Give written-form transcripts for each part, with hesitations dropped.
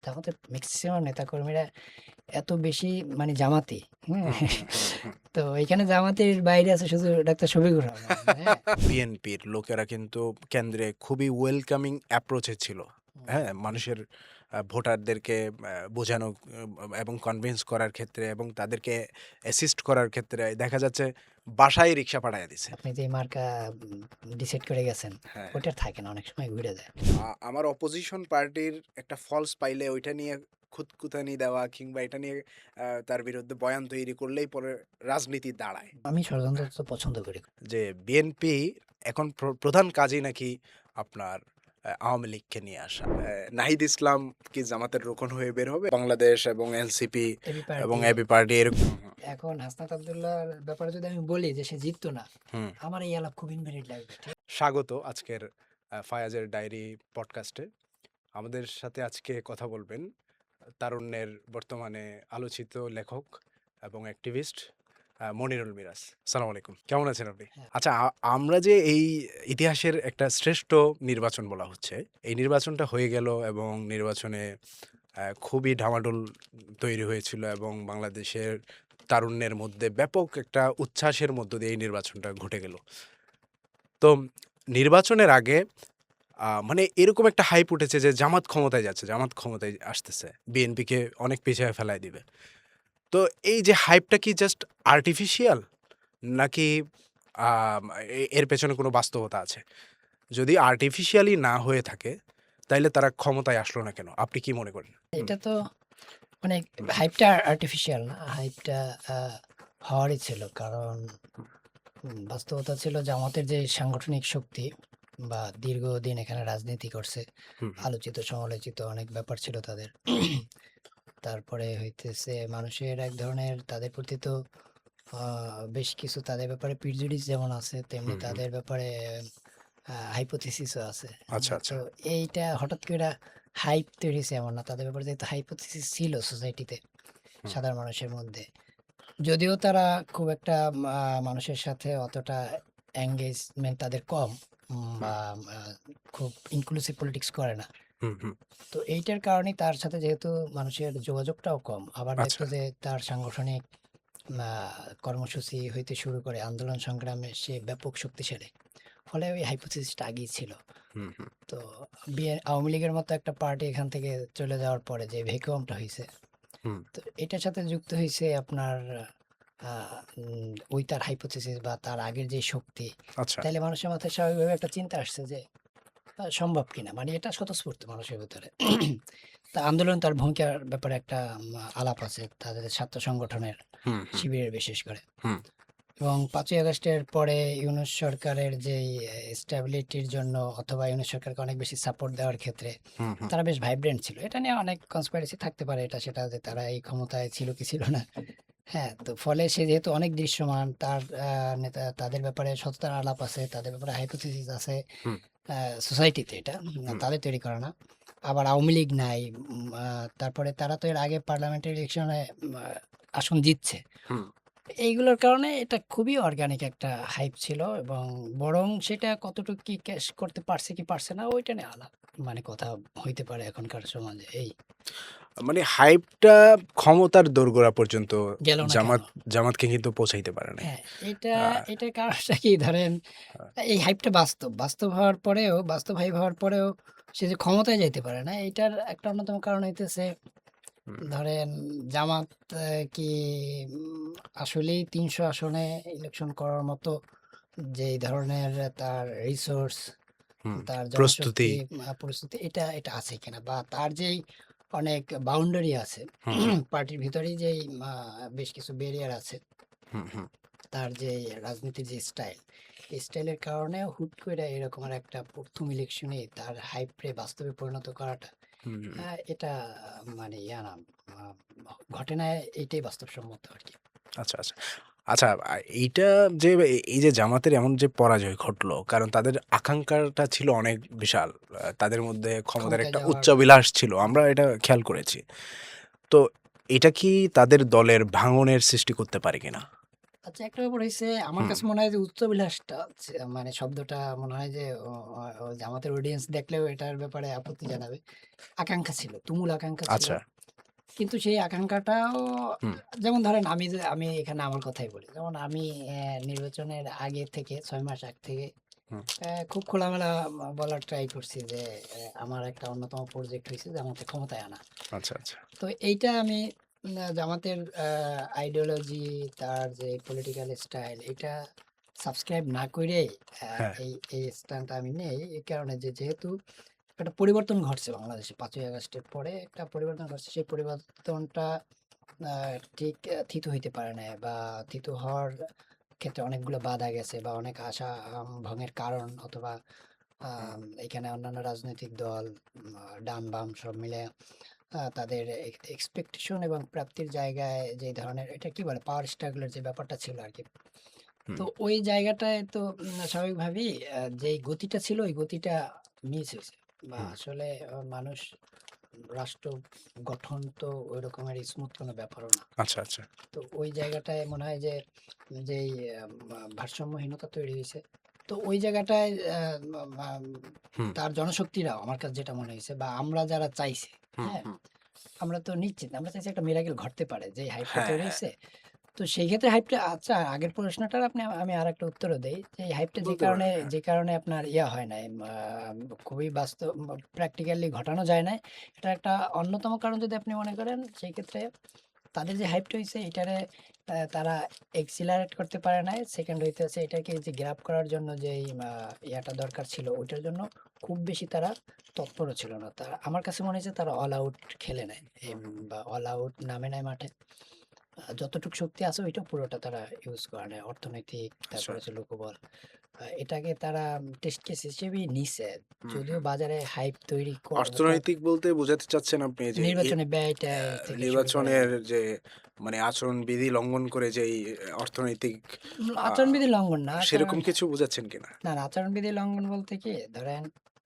জামাতের ম্যাক্সিমাম নেতাকর্মীরা এত বেশি মানে জামাতি, হ্যাঁ? হুম, হুম, হুম, হুম। তো এখানে জামাতের বাইরে আছে শুধু ডাক্তার শফিকুর রহমান, হ্যাঁ? বিএনপির লোকেরা কিন্তু কেন্দ্রে খুবই ওয়েলকামিং অ্যাপ্রোচে ছিল। হ্যাঁ, হুম, মানুষের ভোটারদেরকে বোঝানো এবং কনভিন্স করার ক্ষেত্রে এবং তাদেরকে অ্যাসিস্ট করার ক্ষেত্রে দেখা যাচ্ছে বাসায় রিক্সা পাঠাইয়া দিছে। আপনি যে মার্কা ডিসাইড করে গেছেন, হ্যাঁ, ওইটার থাকে না, অনেক সময় ঘুরে যায়। আমার অপোজিশন পার্টির একটা ফলস পাইলে ওইটা নিয়ে খুঁতখুঁতানি দেওয়া কিংবা এটা নিয়ে তার বিরুদ্ধে বয়ান তৈরি করলেই পরে রাজনীতি দাঁড়ায়। আমি ষড়যন্ত্র তো পছন্দ করি। যে বিএনপি এখন প্রধান কাজই নাকি আপনার আওয়ামী লীগকে নিয়ে আসা। নাহিদ ইসলাম কি জামাতের রোকন হয়ে বের হবে? বাংলাদেশ এবং এনসিপি এবি এবং পার্টি এবি পার্টি এরকম। এখন হাসনাত আব্দুল্লাহর ব্যাপারে যদি আমি বলি যে সে জিততো না, হুম। আমার এই আলাপ খুব ইনভ্যালিড লাগবে। ঠিক স্বাগত আজকের ফায়াজের ডায়েরি পডকাস্টে। আমাদের সাথে আজকে কথা বলবেন তারুণ্যের বর্তমানে আলোচিত লেখক এবং অ্যাক্টিভিস্ট মনিরুল মিরাজ। আসসালামু আলাইকুম। কেমন আছেন আপনি? হ্যাঁ, আচ্ছা, আমরা যে এই ইতিহাসের একটা শ্রেষ্ঠ নির্বাচন বলা হচ্ছে, এই নির্বাচনটা হয়ে গেল এবং নির্বাচনে খুবই ডামাডোল তৈরি হয়েছিল এবং বাংলাদেশের তারুণ্যের মধ্যে ব্যাপক একটা উচ্ছ্বাসের মধ্য দিয়ে এই নির্বাচনটা ঘটে গেল। তো নির্বাচনের আগে মানে এরকম একটা হাইপ উঠেছে যে জামাত ক্ষমতায় যাচ্ছে, জামাত ক্ষমতায় আসতেছে। বিএনপিকে অনেক পিছায় ফেলায় দিবে। তো এই যে হাইপটা কি জাস্ট আর্টিফিশিয়াল নাকি আম এর পেছনে কোনো বাস্তবতা আছে? যদি আর্টিফিশিয়ালি না হয়ে থাকে, তাইলে তারা ক্ষমতায় আসলো না কেন? আপনি কি মনে করেন? হুম, এটা তো মানে হুম, হাইপটা আর্টিফিশিয়াল না, হাইপটা হওয়ারই ছিল। কারণ হুম, বাস্তবতা ছিল জামাতের যে সাংগঠনিক শক্তি বা দীর্ঘদিন এখানে রাজনীতি করছে, হুম, হুম, আলোচিত সমালোচিত অনেক ব্যাপার ছিল তাদের। তারপরে হইতেছে মানুষের এক ধরনের তাদের প্রতি তো বেশ কিছু তাদের ব্যাপারে প্রিজুডিস যেমন আছে, তেমনি হুম, হুম। তাদের ব্যাপারে হাইপোথিসিসও আছে। আচ্ছা, আচ্ছা। তো এইটা হঠাৎ করে হাইপ তৈরি হয়েছে এমন না, তাদের ব্যাপারে যেহেতু হাইপোথিসিস ছিল সোসাইটিতে, হুম, সাধারণ মানুষের মধ্যে, যদিও তারা খুব একটা মানুষের সাথে অতটা এঙ্গেজমেন্ট তাদের কম, হুম, বা খুব ইনক্লুসিভ পলিটিক্স করে না। হুম, হুম। তো এইটার কারণেই তার সাথে যেহেতু মানুষের যোগাযোগটাও কম, আবার আচ্ছা। দেখতো যে তার সাংগঠনিক কর্মসূচি হইতে শুরু করে আন্দোলন সংগ্রামে সে ব্যাপক শক্তিশালী। ফলে ওই হাইপোথিসিসটা আগেই ছিল। হুম, হুম, তো আওয়ামী লীগের মতো একটা পার্টি এখান থেকে চলে যাওয়ার পরে যে ভ্যাকুয়ামটা হইছে, হুম। তো এটার সাথে যুক্ত হইছে আপনার ওই তার হাইপোথিসিস বা তার আগের যে শক্তি। আচ্ছা। তাইলে মানুষের মাথায় স্বাভাবিকভাবে একটা চিন্তা আসছে যে সম্ভব কিনা? মানে এটা স্বতঃস্ফূর্ত মানুষের ভেতরে। তা আন্দোলন তার ভূমিকার ব্যাপারে একটা আলাপ আছে তাদের ছাত্র সংগঠনের, হুম, হুম, শিবিরের বিশেষ করে। হুম, এবং ৫ই আগস্টের পরে ইউনূস সরকারের যেই স্ট্যাবিলিটির জন্য অথবা ইউনূস সরকারকে অনেক বেশি সাপোর্ট দেওয়ার ক্ষেত্রে হুম, হুম, তারা বেশ ভাইব্রেন্ট ছিল। এটা নিয়ে অনেক কনস্পিরেসি থাকতে পারে, এটা সেটা যে তারা এই ক্ষমতায় ছিল কি ছিল না। হ্যাঁ, তো ফলে সে যেহেতু অনেক দৃশ্যমান, তার নেতা তাদের ব্যাপারে সততার আলাপ আছে, তাদের ব্যাপারে হাইপোথিসিস আছে হুম, সোসাইটিতে, এটা হুম, তাদের তৈরি করা না। আবার আওয়ামী লীগ নাই। তারপরে তারা তো এর আগে পার্লামেন্টারি ইলেকশনে আসন জিতছে। হুম। এইগুলোর কারণে এটা খুবই অর্গানিক একটা হাইপ ছিল, এবং বরং সেটা কতটুকু কি ক্যাশ করতে পারছে কি পারছে না ওইটা নিয়ে আলাপ মানে কথা হইতে পারে এখনকার সমাজে। এই মানে হাইপটা ক্ষমতার দোরগোড়া পর্যন্ত গেল না কেন? জামাতকে কিন্তু পৌঁছাইতে পারে নাই। হ্যাঁ, এটা আ এটার কারণটা কি ধরেন, আ এই হাইপটা বাস্তব হওয়ার পরেও, বাস্তব হাইপ হওয়ার পরেও সে যে ক্ষমতায় যাইতে পারে না, এটার একটা অন্যতম কারণ হইতেছে হুম, ধরেন জামাত কি উম আসলেই ৩০০ আসনে ইলেকশন করার মতো যেই ধরনের তার রিসোর্স, হুম। তার প্রস্তুতি। জনশক্তি, পরিস্থিতি, এটা আছে কিনা, বা তার যেই অনেক বাউন্ডারি আছে হুম, হুম, পার্টির ভিতরেই যেই বেশ কিছু ব্যারিয়ার আছে, হুম, হুম, তার যে রাজনীতির যে স্টাইল, এই স্টাইলের কারণে হুট করে এরকম আর একটা প্রথম ইলেকশনে তার হাইপে বাস্তবে পরিণত করাটা, হুম, হুম। এটা মানে ইয়া না, আহ, ঘটে না, এইটাই বাস্তবসম্মত আর কি। আচ্ছা, আচ্ছা। আচ্ছা, এইটা যে এই যে জামাতের এমন যে পরাজয় ঘটলো, কারণ তাদের আকাঙ্ক্ষাটা ছিল অনেক বিশাল। তাদের মধ্যে ক্ষমতার ক্ষমতায় একটা যাওয়ার উচ্চাভিলাষ ছিল। হুম, আমরা এটা খেয়াল করেছি। তো এটা কি তাদের দলের ভাঙনের সৃষ্টি করতে পারে কিনা? আচ্ছা, একটা ব্যাপার হইছে আমার হুম, কাছে মনে হয় যে উচ্চাভিলাষটা মানে শব্দটা মনে হয় যে জামাতের অডিয়েন্স দেখলেও এটার ব্যাপারে আপত্তি জানাবে। আকাঙ্ক্ষা ছিল, তুমুল আকাঙ্ক্ষা ছিল। আচ্ছা, কিন্তু সেই আকাঙ্ক্ষাটাও হুম, যেমন ধরেন আমি এখানে আমার কথাই বলি। যেমন আমি নির্বাচনের আগে থেকে ৬ মাস আগ থেকে হুম, খুব খোলামেলা বলার ট্রাই করছি যে আমার একটা অন্যতম প্রজেক্ট হইছে জামাতকে ক্ষমতায় আনা। আচ্ছা, আচ্ছা, তো এইটা আমি জামাতের আইডিওলজি, তার যে পলিটিক্যাল স্টাইল এটা সাবস্ক্রাইব না কইরেই হ্যাঁ, এই স্ট্যান্ডটা আমি নেই। এই কারণে যেহেতু একটা পরিবর্তন ঘটছে বাংলাদেশে ৫ই আগস্টের পরে একটা পরিবর্তন ঘটছে। সেই পরিবর্তনটা আ ঠিক থিতু হইতে পারে নাই বা থিতু হওয়ার ক্ষেত্রে অনেকগুলো বাধা গেছে বা অনেক আশা ভঙ্গের কারণ অথবা হুম, এখানে অন্যান্য রাজনৈতিক দল ডান বাম সব মিলে তাদের এক্সপেকটেশন এবং প্রাপ্তির জায়গায় যে ধরনের এটা কি বলে পাওয়ার স্ট্রাগল এর যে ব্যাপারটা ছিল আরকি। হুম, তো ওই জায়গাটায় তো স্বাভাবিকভাবেই যেই গতিটা ছিল ওই গতিটা মিস হইছে। বা হুম, আসলে মানুষ রাষ্ট্র গঠন তো ওই রকমের স্মুথ কোনো ব্যাপারও না। আচ্ছা, আচ্ছা, তো ওই জায়গাটায় মনে হয় যে যেই ভারসাম্যহীনতা তৈরি হইছে। তো ওই জায়গাটায় মা মা হুম, তার জনশক্তিরাও আমার কাছে যেটা মনে হইছে বা আমরা যারা চাইছি, হুম, হ্যাঁ? হুম, আমরা তো নিশ্চিত না। আমরা চাইছি একটা মিরাকেল ঘটতে পারে। যে হাইপটা হ্যাঁ, তৈরি হ্যাঁ, হইছে। তো সেই ক্ষেত্রে হাইপটা আচ্ছা আগের প্রশ্নটার আমি আরেকটা উত্তরও দেই। যে এই হাইপটা বলতে পারেন, হ্যাঁ, যে কারণে আপনার ইয়া হয় নাই খুবই বাস্তব প্র্যাকটিক্যালি ঘটানো যায় নাই। এটার একটা অন্যতম কারণ যদি আপনি মনে করেন সেই ক্ষেত্রে তাদের যে হাইপটা হইছে এটারে তারা এক্সিলারেট করতে পারে নাই। সেকেন্ড হইতেছে এটাকে যে গ্র্যাব করার জন্য যেই ইয়াটা দরকার ছিল ওইটার জন্য খুব বেশি তারা তৎপরও ছিল না। আমার কাছে মনে হয়েছে তারা অল আউট খেলে নাই। হুম, হুম, বা অল আউট নামে নাই মাঠে। যতটুকু শক্তি আছে ওইটা পুরোটা তারা ইউজ করে নাই। অর্থনৈতিক আচ্ছা, তারপরে হচ্ছে লোকবল। এটাকে তারা টেস্ট কেস হিসেবেই নিছে। হুম, যদিও হুম। বাজারে হাইপ তৈরি অর্থনৈতিক বলতে বোঝাতে চাচ্ছেন আপনি যে নির্বাচনী ব্যয়-ট্যায় থেকে শুরু করে নির্বাচনের যে মানে আচরণবিধি লঙ্ঘন করে যেই অর্থনৈতিক আ আচরণবিধি লঙ্ঘন না। কারণ সেরকম কিছু বোঝাচ্ছেন কিনা? না, আচরণবিধি লঙ্ঘন বলতে কি ধরেন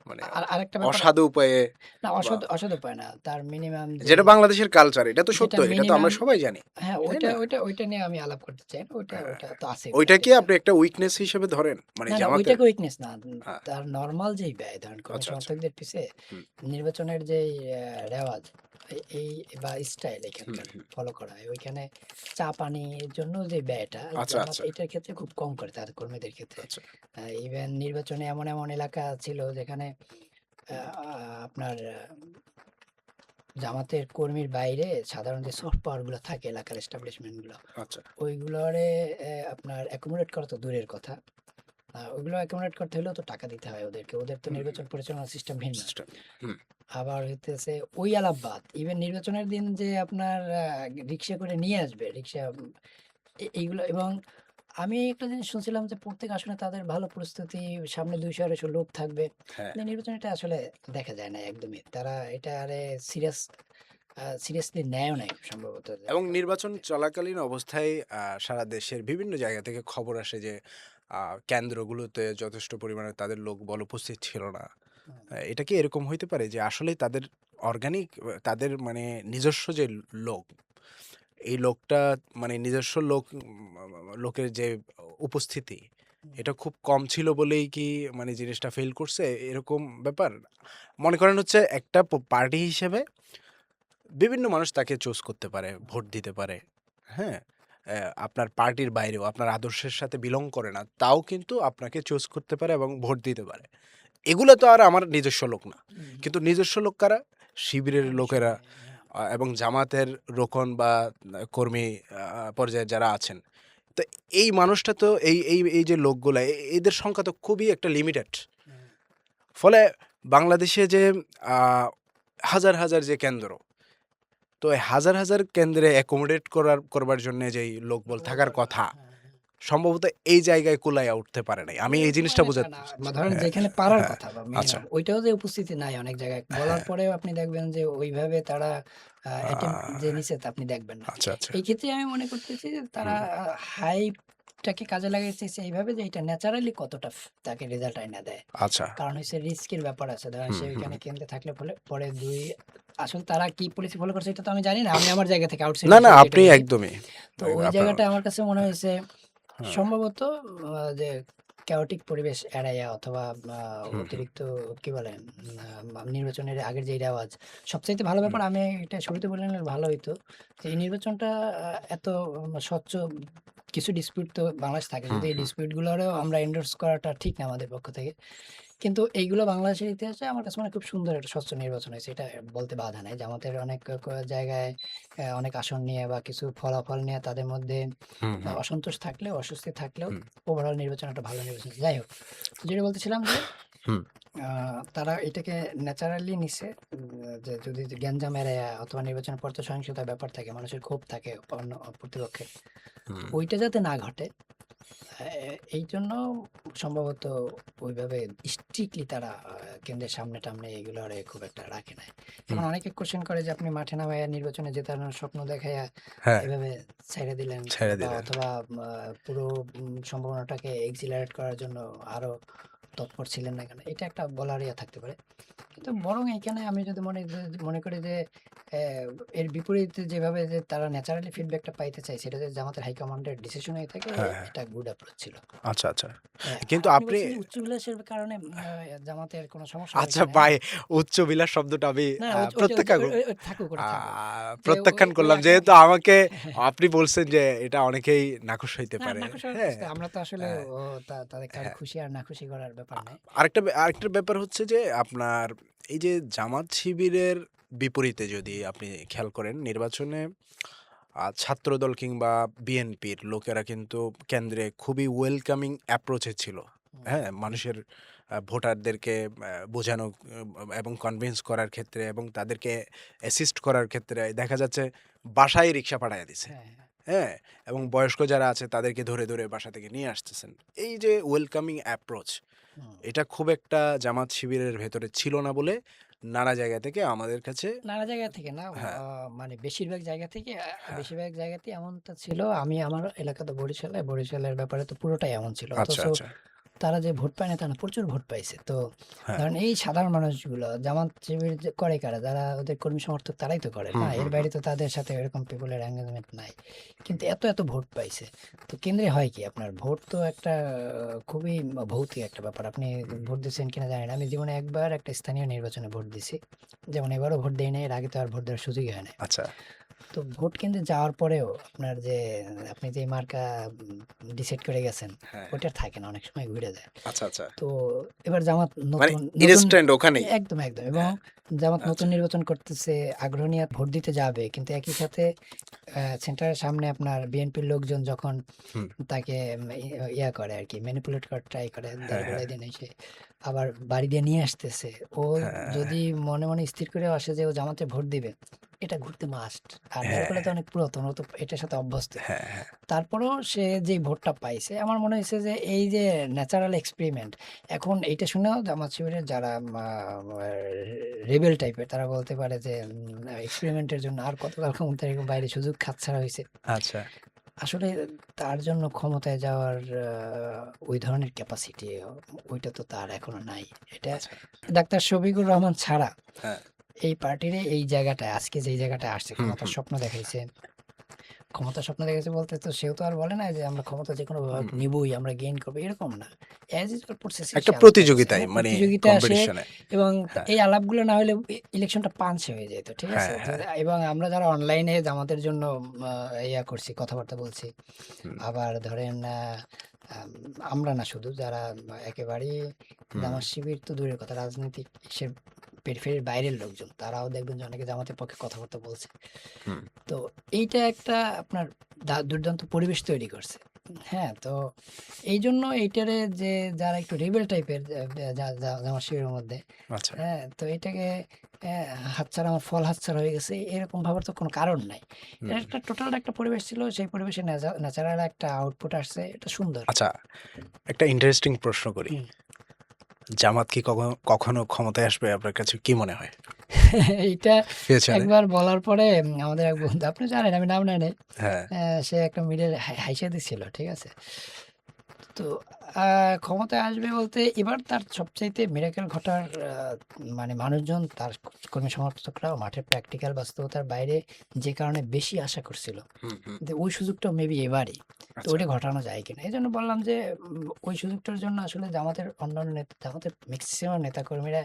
মানে আরেকটা ব্যাপার অসাধু উপায়ে না বা অসৎ উপায় না। তার মিনিমাম যেটা বাংলাদেশের কালচার এটা তো সত্য, যেটা এটা তো আমরা মিনিমাম সবাই জানি। হ্যাঁ, তাই না? ওইটা নিয়ে আমি আলাপ করতে চাই না। হ্যাঁ, ওইটা তো আছেই ওইটা কি প্রত্যেকটা আপনি একটা উইকনেস হিসেবে ধরেন? মানে না, জামাতের? ওইটাকে উইকনেস না। হ্যাঁ, তার নরমাল যেই ব্যয় ধরেন কোন আচ্ছা, আচ্ছা। সমর্থকদের পিছে হুম, নির্বাচনের যেই রেওয়াজ এই বা স্টাইল হুম, এখানকার হুম। ফলো করা হয়। ওইখানে চা পানির জন্য যে ব্যয়টা আচ্ছা, জামাত আচ্ছা, এটার ক্ষেত্রে খুব কম করে তাদের কর্মীদের ক্ষেত্রে। আচ্ছা। ইভেন নির্বাচনে এমন এলাকা ছিল যেখানে আ আপনার জামাতের কর্মীর বাইরে সাধারণ যে সফট পাওয়ার গুলো থাকে এলাকার এস্টাবলিশমেন্ট গুলো, আচ্ছা। ওইগুলোরে আপনার অ্যাকোমোডেট করা তো দূরের কথা। ওইগুলো অ্যাকোমোডেট করতে হলেও তো টাকা দিতে হয় ওদেরকে। ওদের তো হুম, নির্বাচন পরিচালনার সিস্টেম ভিন্ন। সিস্টেম। হুম, আবার হইতেছে ওই আলাপ বাদ। ইভেন নির্বাচনের দিন যে আপনার রিক্সা করে নিয়ে আসবে, রিক্সা এইগুলো এবং আমি একটা জিনিস শুনছিলাম যে প্রত্যেক আসনে তাদের ভালো প্রস্তুতি, সামনে ২০০-২৫০ লোক থাকবে। হ্যাঁ। কিন্তু নির্বাচনে এটা আসলে দেখা যায় না একদমই। তারা এটারে সিরিয়াসলি নেয়ও নাই সম্ভবত। এবং নির্বাচন চলাকালীন অবস্থায় সারা দেশের বিভিন্ন জায়গা থেকে খবর আসে যে কেন্দ্রগুলোতে যথেষ্ট পরিমাণে তাদের লোকবল উপস্থিত ছিল না। হুম, এটা কি এরকম হইতে পারে যে আসলেই তাদের অর্গানিক তাদের মানে নিজস্ব যে লোক, এই লোকটা মানে নিজস্ব লোকের যে উপস্থিতি, হুম, এটা খুব কম ছিল বলেই কি মানে জিনিসটা ফেইল করছে এরকম ব্যাপার? মনে করেন হচ্ছে একটা পার্টি হিসেবে বিভিন্ন মানুষ তাকে চুজ করতে পারে, ভোট দিতে পারে। হ্যাঁ? আপনার পার্টির বাইরেও আপনার আদর্শের সাথে বিলং করে না। তাও কিন্তু আপনাকে চুজ করতে পারে এবং ভোট দিতে পারে। এগুলো তো আর আমার নিজস্ব লোক না। হুম, কিন্তু নিজস্ব লোক কারা? শিবিরের অনেক লোকেরা সময় হ্যাঁ। এবং জামাতের রোকন বা কর্মী পর্যায়ে যারা আছেন। তো এই মানুষটা তো এই যে লোকগুলা এদের সংখ্যা তো খুবই একটা লিমিটেড। হুম, ফলে বাংলাদেশে যে আ হাজার যে কেন্দ্র, তো এই হাজার কেন্দ্রে অ্যাকোমোডেট করবার জন্যে যেই লোকবল লোকবল থাকার দরকার। কথা, হ্যাঁ, হ্যাঁ। সম্ভবত এই জায়গায় কুলাইয়া উঠতে পারে নাই। আমি এই কুলায় জিনিসটা কুলায় এটা বোঝাতে না। বা চাচ্ছি। ধরেন হ্যাঁ, যেখানে পারার হ্যাঁ। কথা বা আচ্ছা, মিনিমাম ওইটাও যে উপস্থিতি নাই অনেক জায়গায়। বলার হ্যাঁ। পরেও আপনি দেখবেন যে ওইভাবে তারা আ অ্যাটেম্প্ট যে নিছে তা আপনি দেখবেন না। আচ্ছা, আচ্ছা। এই ক্ষেত্রে আমি মনে করতেছি যে তারা হুম, হাইপটাকে কাজে লাগাইতেছে এইভাবে যে এটা ন্যাচারালি কতটা তাকে রেজাল্ট আইনা দেয়। আচ্ছা। কারণ হচ্ছে রিস্কের ব্যাপার আছে। ধরেন হুম, সে হুম। ওইখানে কেন্দ্রে থাকলে পরে ২ আসলে তারা কি পলিসি ফলো করছে এটা তো আমি জানি না। আমি আমার জায়গা থেকে না, আউটসাইডার না হিসেবে যেটা আপনি দেখি। একদমই তো ওই আপনার জায়গাটায় আমার কাছে মনে হয়েছে হ্যাঁ। সম্ভবত যে chaotic পরিবেশ এড়াইয়া অথবা হুম, হুম, অতিরিক্ত কি বলেন নির্বাচনের আগের যে রেওয়াজ সবচাইতে ভালো হুম, ব্যাপার আমি এটা শুরুতে বলে নিলে ভালো হইতো যে এই নির্বাচনটা এত স্বচ্ছ কিছু ডিসপিউট তো বাংলাদেশ থাকে হুম, যদি এই হুম, ডিসপিউট গুলোরও আমরা এন্ডোর্স করাটা ঠিক না আমাদের পক্ষ থেকে কিন্তু এইগুলো বাংলাদেশের ইতিহাসে আমার কাছে মনে হয় খুব সুন্দর একটা স্বচ্ছ নির্বাচন হয়েছে এটা বলতে বাধা নাই জামাতের অনেক জায়গায় অনেক আসন নিয়ে বা কিছু ফলাফল নিয়ে তাদের মধ্যে হুম, হুম, অসন্তোষ থাকলেও অস্বস্তি থাকলেও হুম, ওভারঅল নির্বাচন একটা ভালো নির্বাচন হয়েছে। যাই হোক তো যেটা বলতেছিলাম যে হুম, তারা এটাকে ন্যাচারালি নিছে যে যদি গ্যাঞ্জাম এড়াইয়া অথবা নির্বাচনের পর তো সহিংসতার ব্যাপার থাকে মানুষের ক্ষোভ থাকে অন্য প্রতিপক্ষের হুম, ওইটা যাতে না ঘটে এই জন্য সম্ভবত ওইভাবে স্ট্রিক্টলি তারা কেন্দ্রের সামনে টামনে এগুলো আর খুব একটা রাখে নাই হুম, যেমন অনেকে কোশ্চেন করে যে আপনি মাঠে নামাইয়া নির্বাচনে জেতানোর স্বপ্ন দেখাইয়া হ্যাঁ, এভাবে ছেড়ে দিলেন ছেড়ে বা দিলেন। অথবা পুরো সম্ভাবনাটাকে এক্সিলারেট করার জন্য আরো তৎপর ছিলেন না কেন এটা একটা বলার ইয়া থাকতে পারে কিন্তু বরং এখানে আমি যদি মনে করি যে এর বিপরীতে যেভাবে যে তারা ন্যাচারালি ফিডব্যাকটা পাইতে চাইছে এটা যদি জামাতের হাইকমান্ডের ডিসিশন হয়ে থাকে হ্যাঁ, হ্যাঁ। এটা গুড অ্যাপ্রোচ ছিল আচ্ছা, আচ্ছা। আর কিন্তু আপনি আপনি বলছেন যে উচ্চাভিলাষের কারণে জামাতের কোনো সমস্যা হবে আচ্ছা কিনা হ্যাঁ ভাই, উচ্চ বিলাস শব্দটা আমি না না প্রত্যাখ্যান থাকুক আ ওটা থাকুক যে প্রত্যাখ্যান ওই করলাম। আকাঙ্ক্ষা যেহেতু আমাকে আপনি বলছেন যে এটা অনেকেই নাখুশ হইতে না পারে। নাখুশ হওয়ার হ্যাঁ? কিছু নাই। আমরা তো আসলে হ্যাঁ, তাদের কারো হ্যাঁ। খুশি আর নাখুশি করার ব্যাপার নাই আরেকটা ব্যাপার হচ্ছে যে আপনার এই যে জামাত শিবিরের বিপরীতে যদি আপনি খেয়াল করেন নির্বাচনে ছাত্রদল কিংবা বিএনপির লোকেরা কিন্তু কেন্দ্রে খুবই ওয়েলকামিং অ্যাপ্রোচে ছিল। হুম, হ্যাঁ? মানুষের ভোটারদেরকে বোঝানো এবং কনভিন্স করার ক্ষেত্রে এবং তাদেরকে অ্যাসিস্ট করার ক্ষেত্রে দেখা যাচ্ছে বাসায় রিক্সা পাঠাইয়া দিছে। হ্যাঁ হ্যাঁ হ্যাঁ? এবং বয়স্ক যারা আছে তাদেরকে ধরে, ধরে বাসা থেকে নিয়ে আসতেছেন। এই যে ওয়েলকামিং অ্যাপ্রোচ হুম। এটা খুব একটা জামাত শিবিরের ভেতরে ছিল না বলে নানা জায়গা থেকে আমাদের কাছে নানা জায়গা থেকে না হ্যাঁ, মানে বেশিরভাগ জায়গা থেকে হ্যাঁ। বেশিরভাগ জায়গাতেই এমনটা ছিল আমি আমার এলাকাতে বরিশালের ব্যাপারে তো পুরোটাই এমন ছিল আচ্ছা, অথচ আচ্ছা। তারা যে ভোট পায় না তা না প্রচুর ভোট পাইছে তো হ্যাঁ। ধরেন এই সাধারণ মানুষগুলো জামাত শিবির যে করে কারা যারা ওদের কর্মী সমর্থক তারাই তো করে হুম, না এর হুম, হুম। বাইরে তো তাদের সাথে এরকম পিপলের এঙ্গেজমেন্ট নাই কিন্তু এত এত ভোট পাইছে তো কেন্দ্রে হয় কি আপনার ভোট তো একটা খুবই ভৌতিক একটা ব্যাপার আপনি হুম। ভোট দিচ্ছেন কিনা জানেন আমি জীবনে একবার একটা স্থানীয় নির্বাচনে ভোট দিছি যেমন এবারও ভোট দেই নাই এর আগে তো আর ভোট দেওয়ার সুযোগই হয় না আচ্ছা। তো ভোট কেন্দ্রে যাওয়ার পরেও আপনার যে আপনি যে মার্কা ডিসাইড করে গেছেন হ্যাঁ। ওইটা থাকে না অনেক সময় ঘুরে যায় আচ্ছা, আচ্ছা। তো এবার জামাত মানে নতুন নতুন ইনস্ট্যান্ট ওখানেই। একদম একদম এবং হ্যাঁ, জামাত নতুন আচ্ছা। নির্বাচন করতেছে আগ্রহ নিয়ে ভোট দিতে যাবে কিন্তু একই সাথে সেন্টারের সামনে আপনার বিএনপির লোকজন যখন হুম। তাকে ইয়া করে আর কি ম্যানিপুলেট করার ট্রাই করে দাঁড় হ্যাঁ, হ্যাঁ, করাই দেন এসে আবার বাড়ি দিয়ে নিয়ে আসতেছে ও হ্যাঁ, যদি মনে মনে স্থির করে আসে যে ও জামাতে ভোট দিবে এটা ঘুরতে মাস্ট আর হ্যাঁ, দাঁড় তো অনেক পুরাতন ও তো এটার সাথে অভ্যস্ত হ্যাঁ, হ্যাঁ। তারপরেও সে যে ভোটটা পাইছে আমার মনে হয়েছে যে এই যে ন্যাচারাল এক্সপেরিমেন্ট এখন এইটা শুনেও জামাত শিবিরের যারা রেবেল টাইপের তারা বলতে পারে যে এক্সপেরিমেন্টের জন্য আর কতকাল ক্ষমতার বাইরে সুযোগ হাতছাড়া হয়েছে আচ্ছা, আসলে তার জন্য ক্ষমতায় যাওয়ার ওই ধরনের ক্যাপাসিটি ওইটা তো তার এখনো নাই এটা আচ্ছা। ডাক্তার শফিকুর রহমান ছাড়া হ্যাঁ। এই পার্টির এই জায়গাটায় আজকে যেই জায়গাটায় আসছে হুম, ক্ষমতার হুম, স্বপ্ন দেখাইছে ক্ষমতার স্বপ্ন দেখেছে বলতে তো সেও তো আর বলে না যে আমরা ক্ষমতা যে কোনো ভাবে হুম। নিবই আমরা গেইন করবো এরকম না অ্যাজ ইউজুয়াল প্রসেসে একটা সে আলাপ করতেছে প্রতিযোগিতায় হ্যাঁ মানে প্রতিযোগিতা আসে কম্পিটিশনে। এবং হ্যাঁ, এই আলাপগুলো না হলে ইলেকশনটা পাঞ্চে হয়ে যেত ঠিক আছে হ্যাঁ, হ্যাঁ। এবং আমরা যারা অনলাইনে জামাতের জন্য ইয়া করছি কথাবার্তা বলছি হুম, আবার ধরেন আমরা না শুধু যারা একেবারেই হুম, জামাত শিবির তো দূরের কথা রাজনৈতিক সে পেরিফেরির বাইরের লোকজন তারাও দেখবেন যে অনেকে জামাতের পক্ষে কথাবার্তা বলছে হুম। তো এইটা একটা আপনার দুর্দান্ত পরিবেশ তৈরি করছে হ্যাঁ তো এই জন্য এইটারে যে যারা একটু রেবেল টাইপের জামাত শিবিরের মধ্যে আচ্ছা। হ্যাঁ তো এটাকে হাতছাড়া আমার ফল হাতছাড়া হয়ে গেছে এরকম ভাবার তো কোনো কারণ নাই এটা হুম। একটা টোটাল একটা পরিবেশ ছিল সেই পরিবেশে ন্যাচারাল একটা আউটপুট আসছে এটা সুন্দর আচ্ছা, একটা ইন্টারেস্টিং প্রশ্ন করি। হুম। জামাত কি কখনো ক্ষমতায় আসবে আপনার কাছে কি মনে হয়? এইটা ফিউচারে? একবার বলার পরে আমাদের এক বন্ধু আপনি জানেন আমি নাম নেই নাই হ্যাঁ। সে একটা মিডল হাইসা দিছিল ঠিক আছে তো আ ক্ষমতায় আসবে বলতে এবার তার সবচাইতে মিরাকেল ঘটার মানে মানুষজন তার কর্মী সমর্থকরাও মাঠের প্র্যাকটিক্যাল বাস্তবতার বাইরে যে কারণে বেশি আশা করছিল। হুম, হুম। কিন্তু ওই সুযোগটাও মেবি এবারই। তো আচ্ছা। ওইটা ঘটানো যায় কিনা? এজন্য বললাম যে ওই সুযোগটার জন্য আসলে জামাতের অন্যান্য জামাতের ম্যাক্সিমাম নেতাকর্মীরা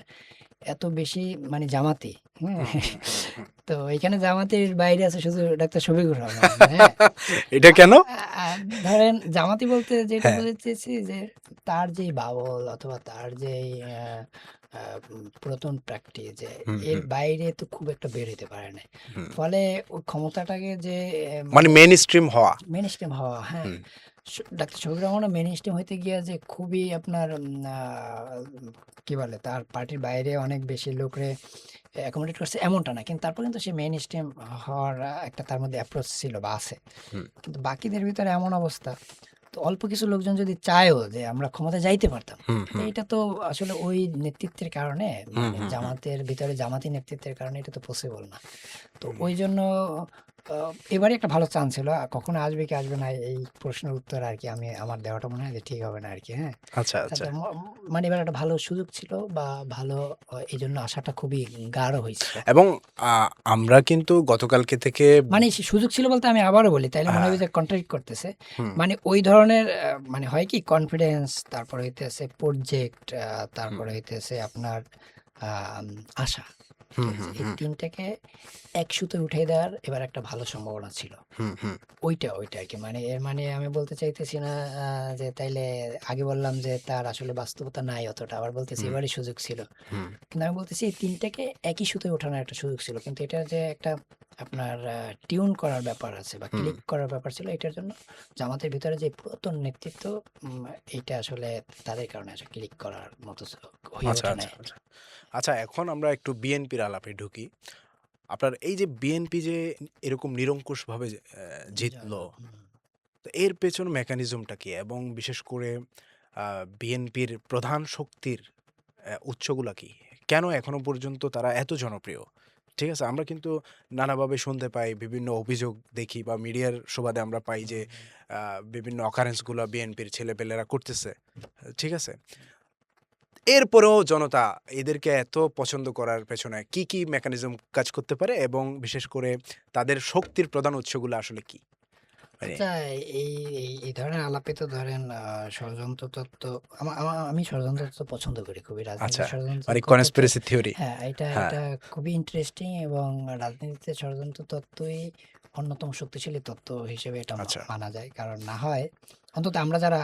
এত বেশি মানে জামাতি, হ্যাঁ? হুম, হুম, হুম, হুম। তো এখানে জামাতের বাইরে আছে শুধু ডাক্তার শফিকুর রহমান, হ্যাঁ? এটা আ কেন? আ আ ধরেন জামাতি বলতে যেটা হ্যাঁ। বোঝাতে চেয়েছি যে তার যেই বাউল অথবা তার যেই আ আ পুরাতন প্র্যাকটিস যে হুম, এর হুম, বাইরে তো খুব একটা বের হইতে পারে নাই। হুম। ফলে ওই ক্ষমতাটাকে যে মানে মানে মেইনস্ট্রিম হওয়া। মেইনস্ট্রিম হওয়া, হ্যাঁ। হুম, ডাক্তার শফিকুর রহমানও মেইনস্ট্রিম হইতে গিয়া যে খুবই আপনার কি বলে তার পার্টির বাইরে অনেক বেশি লোকরে অ্যাকোমোডেট করছে এমনটা না। কিন্তু তারপর কিন্তু সে মেইনস্ট্রিম হওয়ার একটা তার মধ্যে অ্যাপ্রোচ ছিল বা আছে। হুম, কিন্তু বাকিদের ভিতরে এমন অবস্থা, তো অল্প কিছু লোকজন যদি চায়ও যে আমরা ক্ষমতায় যাইতে পারতাম। হুম, তো হুম, এটা তো আসলে ওই নেতৃত্বের কারণে হুম, মানে হুম, হুম। জামাতের ভিতরে জামাতি নেতৃত্বের কারণে এটা তো পসিবল না। তো হুম। ওইজন্য আ এবারই একটা ভালো চান্স ছিল। কখনো আসবে কি আসবে না এই প্রশ্নের উত্তর আরকি আমার দেওয়াটা মনে হয় যে ঠিক হবে না আরকি, হ্যাঁ? আচ্ছা, আচ্ছা। তো মানে এবার একটা ভালো সুযোগ ছিল বা ভালো এজন্য আসাটা খুবই গাঢ় হইছিল। এবং আ আমরা কিন্তু গতকালকে থেকে মানে সে সুযোগ ছিল বলতে আমি আবারও বলি তাইলে মনে হ্যাঁ, হবে যে কন্ট্রাডিক্ট করতেছে। হুম, মানে ওই ধরনের মানে হয় কি কনফিডেন্স তারপরে হইতেছে প্রজেক্ট হুম, তারপরে হইতেছে আপনার আম আশা। হুম, ঠিক আছে? হুম, এই হুম, ৩ টাকে এক সুতোয় উঠাই দেওয়ার এবার একটা ভালো সম্ভাবনা ছিল। হুম, হুম, ওইটা আরকি। মানে এর মানে আমি বলতে চাইতেছি না যে তাইলে আগে বললাম যে তার আসলে বাস্তবতা নাই অতটা। আবার বলতেছি হুম, এবারই সুযোগ ছিল। হুম, কিন্তু আমি বলতেছি এই ৩ টাকে একই সুতোয় ওঠানোর একটা সুযোগ ছিল। কিন্তু এটা যে একটা আপনার টিউন করার ব্যাপার আছে বা হুম। ক্লিক করার ব্যাপার ছিল এটার জন্য জামাতের ভিতরে যে পুরাতন নেতৃত্ব এইটা আসলে তাদের কারণে আসলে ক্লিক করার মতো হয়ে আচ্ছা, ওঠে আচ্ছা, নাই। আচ্ছা। আচ্ছা, এখন আমরা একটু বিএনপির আলাপে ঢুকি। আপনার এই যে বিএনপি যে এরকম নিরঙ্কুশভাবে জিতলো, হুম। তো এর পেছনে মেকানিজমটা কি? এবং বিশেষ করে বিএনপির প্রধান শক্তির উৎসগুলা কি? কেন এখনো পর্যন্ত তারা এত জনপ্রিয়? ঠিক আছে? আমরা কিন্তু নানাভাবে শুনতে পাই, বিভিন্ন অভিযোগ দেখি বা মিডিয়ার সুবাদে আমরা পাই যে আ বিভিন্ন occurrence গুলা বিএনপির ছেলেপেলেরা করতেছে। ঠিক আছে? এরপরেও জনতা এদেরকে এত পছন্দ করার পেছনে কি, কি মেকানিজম কাজ করতে পারে? এবং বিশেষ করে তাদের শক্তির প্রধান উৎসগুলো আসলে কি? মানে আচ্ছা এই ধরনের আলাপে তো ধরেন ষড়যন্ত্র তত্ত্ব আমি ষড়যন্ত্র তত্ত্ব পছন্দ করি খুবই। আচ্ছা, রাজনীতির ষড়যন্ত্র মানে তত্ত্ব কনস্পিরেসি থিওরি। হ্যাঁ, এটা হ্যাঁ, এটা খুবই ইন্টারেস্টিং এবং রাজনীতিতে ষড়যন্ত্র তত্ত্বই অন্যতম শক্তিশালী তত্ত্ব হিসেবে এটা আচ্ছা। মানা যায়। কারণ না হয় অন্তত আমরা যারা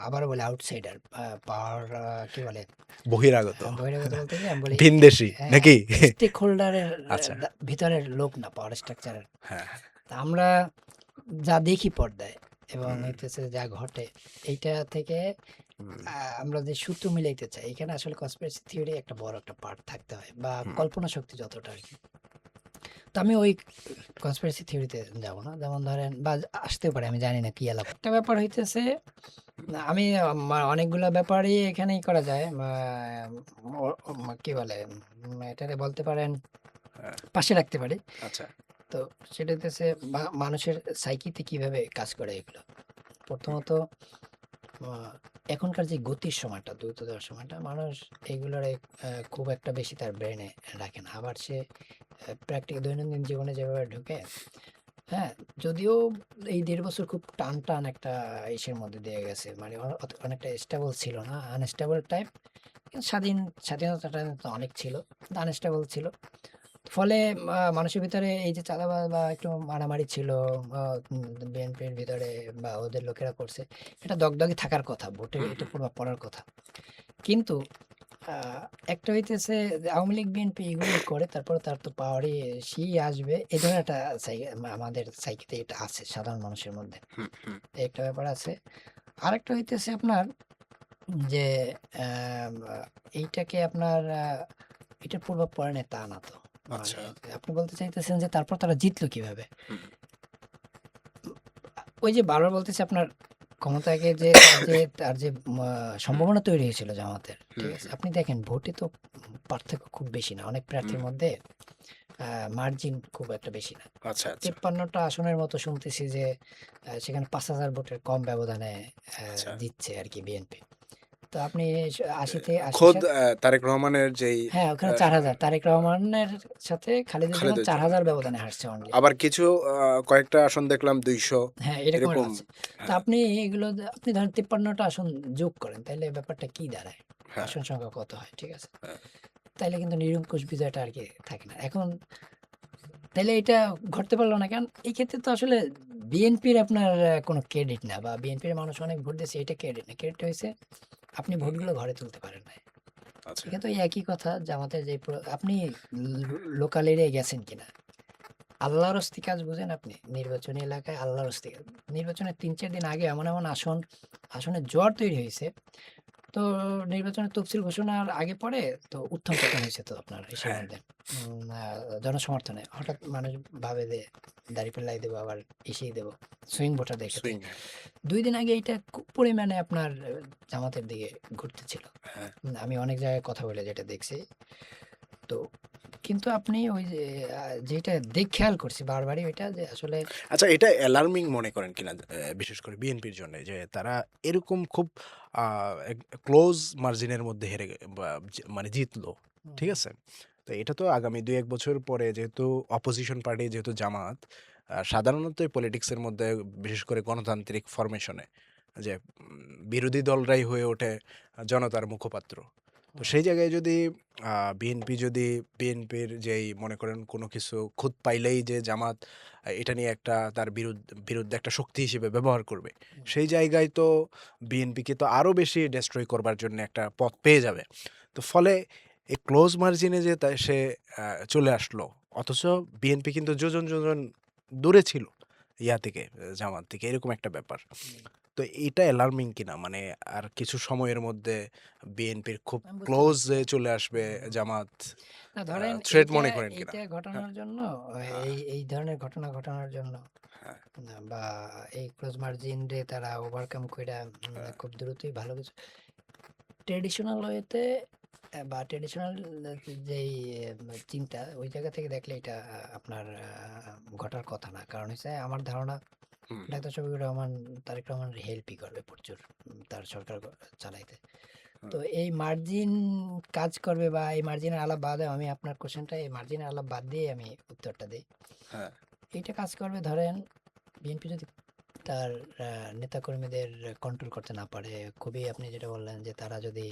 আবারও বলি আউটসাইডার পাওয়ার কি বলে? বহিরাগত, বহিরাগত বলতে কি আমি বলি ভিনদেশী হ্যাঁ, নাকি? স্টেক হোল্ডার এর আচ্ছা। ভিতরের লোক না পাওয়ার স্ট্রাকচার এর। হ্যাঁ, তা আমরা যা দেখি পর্দায় এবং হুম, হইতেছে যা ঘটে এইটা থেকে হুম, আমরা যে সূত্র মিলাইতে চাই এখানে আসলে কনস্পিরেসি থিওরি একটা বড় একটা পার্ট থাকতে হয় বা হুম, কল্পনা শক্তি যতটা আরকি। তো আমি ওই কনস্পিরেসি থিওরিতে যাব না। যেমন ধরেন বা আসতেও পারে আমি জানি না কি এলাকা। একটা ব্যাপার হইতেছে আমি অনেকগুলা ব্যাপারই এখানেই করা যায়। ও কি বলে? এটারে বলতে পারেন হ্যাঁ, পাশে রাখতে পারি। আচ্ছা। তো সেটা হইতেছে মানুষের সাইকিতে কিভাবে কাজ করে এগুলো। হুম, প্রথমত আ এখনকার যে গতির সময়টা, দ্রুত দেওয়ার সময়টা মানুষ এগুলোরে খুব একটা বেশি তার ব্রেইনে রাখে না। আবার সে দৈনন্দিন জীবনে যেভাবে ঢুকে, হ্যাঁ? যদিও এই ১.৫ বছর খুব টান একটা ইসের মধ্যে দিয়ে গেছে। মানে অনেকটা স্টেবল ছিল না, আনস্টেবল টাইপ। কিন্তু স্বাধীনতাটা তো অনেক ছিল। কিন্তু আনস্টেবল ছিল। ফলে মানুষের ভিতরে এই যে চাঁদাবাজ বা একটু মারামারি ছিল আ বিএনপির ভিতরে বা ওদের লোকেরা করছে। এটা দগদগে থাকার কথা। ভোটের হুম, এটা হুম, প্রভাব পড়ার কথা। কিন্তু আ একটা হইতেছে যে আওয়ামী লীগ বিএনপি এগুলোই করে তারপরে তার তো পাওয়ারে সেই আসবে। এ ধরনের একটা আমাদের সাইকিতে এটা আছে সাধারণ মানুষের মধ্যে। হুম, হুম, একটা ব্যাপার আছে। আরেকটা হইতেছে আপনার যে অ্যাম আ এইটাকে আপনার এটার প্রভাব পড়ে নাই তা না তো। মানে আচ্ছা। আপনি বলতে চাইতেছেন যে তারপর তারা জিতলো কিভাবে? হুম, ওই যে বারবার বলতেছি আপনার ক্ষমতাকে যে তার যে হুম, সম্ভাবনা তৈরি হয়েছিল জামাতের। হুম, ঠিক আছে? হুম, আপনি দেখেন ভোটে তো পার্থক্য খুব বেশি না। অনেক হুম, প্রার্থীর মধ্যে মার্জিন খুব একটা বেশি না। আচ্ছা, আচ্ছা, ৫৩টা আসনের মতো শুনতেছি যে সেখানে ৫,০০০ ভোটের কম ব্যবধানে আচ্ছা। জিতছে আরকি বিএনপি। তো আপনি ৮০ থেকে ৮০ খোদ তারেক রহমানের যেই হ্যাঁ, ওখানে আ ৪,০০০ তারেক রহমানের সাথে খালেদুজ্জামান খালেদুজ্জামান। ৪,০০০ ব্যবধানে হারছে অনলি। আবার কিছু কয়েকটা আসন দেখলাম ২০০ হ্যাঁ, এরকমেরও এরকম। আছে। তো হ্যাঁ, আপনি এগুলো আপনি ধরেন ৫৩টা আসন যোগ করেন, তাইলে ব্যাপারটা কি দাঁড়ায়? হ্যাঁ, আসন সংখ্যা কত হয়? ঠিক আছে? হ্যাঁ। তাইলে কিন্তু নিরঙ্কুশ বিজয়টা আরকি থাকে না। এখন তাইলে এটা ঘটতে পারল না কেন? এই ক্ষেত্রে তো আসলে বিএনপির আপনার কোনো ক্রেডিট না, বা বিএনপির মানুষ অনেক ভোট দিয়েছে এটা ক্রেডিট না। ক্রেডিটটা হইছে আপনি ভোটগুলো ঘরে তুলতে পারেন নাই। আচ্ছা। এখানে তো এই একই কথা জামাতের যে আপনি লোকাল এরিয়ায় গেছেন কিনা? আল্লাহর হস্তে কাজ বুঝেন আপনি? নির্বাচনী এলাকায় আল্লাহর হস্তে কাজ। নির্বাচনের ৩-৪ দিন আগে এমন আসনের জোয়ার তৈরি হইছে। তো নির্বাচনের তফসিল ঘোষণার আগে পরে তো উত্থান-পতন হইছে তো আপনার ইসের হ্যাঁ, মধ্যে। জনসমর্থনে। হঠাৎ মানুষ ভাবে যে দাঁড়িপাল্লাই দেবো, আবার ইসেই দেবো। সুইং ভোটারদের ক্ষেত্রে। সুইং। ২ দিন আগে এইটা খুব পরিমাণে আপনার জামাতের দিকে ঘুরতেছিল। হ্যাঁ। আমি অনেক জায়গায় কথা বলে যেটা দেখছি। তো কিন্তু আপনি ওই যে যেটা খেয়াল করছি বারবারই ওইটা যে আসলে আচ্ছা, এটা অ্যালার্মিং মনে করেন কিনা বিশেষ করে বিএনপির জন্যে যে তারা এরকম খুব আ এক ক্লোজ মার্জিনের মধ্যে হেরে বা মানে জিতলো। হুম, ঠিক হুম, আছে? তো এটা তো আগামী ২-১ বছর পরে যেহেতু অপোজিশন পার্টি যেহেতু জামাত, সাধারণত এই পলিটিক্সের মধ্যে বিশেষ করে গণতান্ত্রিক ফরমেশনে যে বিরোধী দলরাই হয়ে ওঠে জনতার মুখপাত্র। তো হুম, সেই জায়গায় যদি বিএনপির যেই মনে করেন কোনো কিছু খুঁত পাইলেই যে জামাত এটা নিয়ে একটা তার বিরুদ্ধে একটা শক্তি হিসেবে ব্যবহার করবে। হুম। সেই জায়গায় তো বিএনপিকে তো আরো বেশি ডেস্ট্রয় করবার জন্য একটা পথ পেয়ে যাবে। তো ফলে এই ক্লোজ মার্জিনে যে সে চলে আসলো। অথচ বিএনপি কিন্তু যোজন দূরে ছিল ইয়া থেকে, জামাত থেকে, এরকম একটা ব্যাপার। হুম। তো এটা অ্যালার্মিং কিনা? মানে আর কিছু সময়ের মধ্যে বিএনপির খুব আমি বুঝতে ক্লোজ পারছি। যে চলে আসবে হুম, হুম, হুম। জামাত, না ধরেন থ্রেট মনে করেন কিনা? এইটা হ্যাঁ, ঘটানোর জন্য হ্যাঁ, এই ধরনের ঘটনা ঘটানোর জন্য হ্যাঁ, বা এই ক্লোজ মার্জিন রে তারা ওভারকাম কইরা হ্যাঁ। খুব দ্রুতই ভালো কিছু ট্রেডিশনাল ওয়েতে বা ট্রেডিশনাল যেই চিন্তা ওই জায়গা থেকে দেখলে এটা আপনার ঘটার কথা না। কারণ হচ্ছে আমার ধারণা হুম, ডাক্তার শফিকুর রহমান তারেক রহমান হেল্পই করবে প্রচুর তার সরকার চালাইতে। হুম, তো এই মার্জিন কাজ করবে বা এই মার্জিনের আলাপ বাদে আমি আপনার কোশ্চেনটা এই মার্জিনের আলাপ বাদ দিয়ে আমি উত্তরটা দিই। হ্যাঁ, এইটা কাজ করবে ধরেন বিএনপি যদি তার নেতাকর্মীদের কন্ট্রোল করতে না পারে, খুবই আপনি যেটা বললেন যে তারা যদি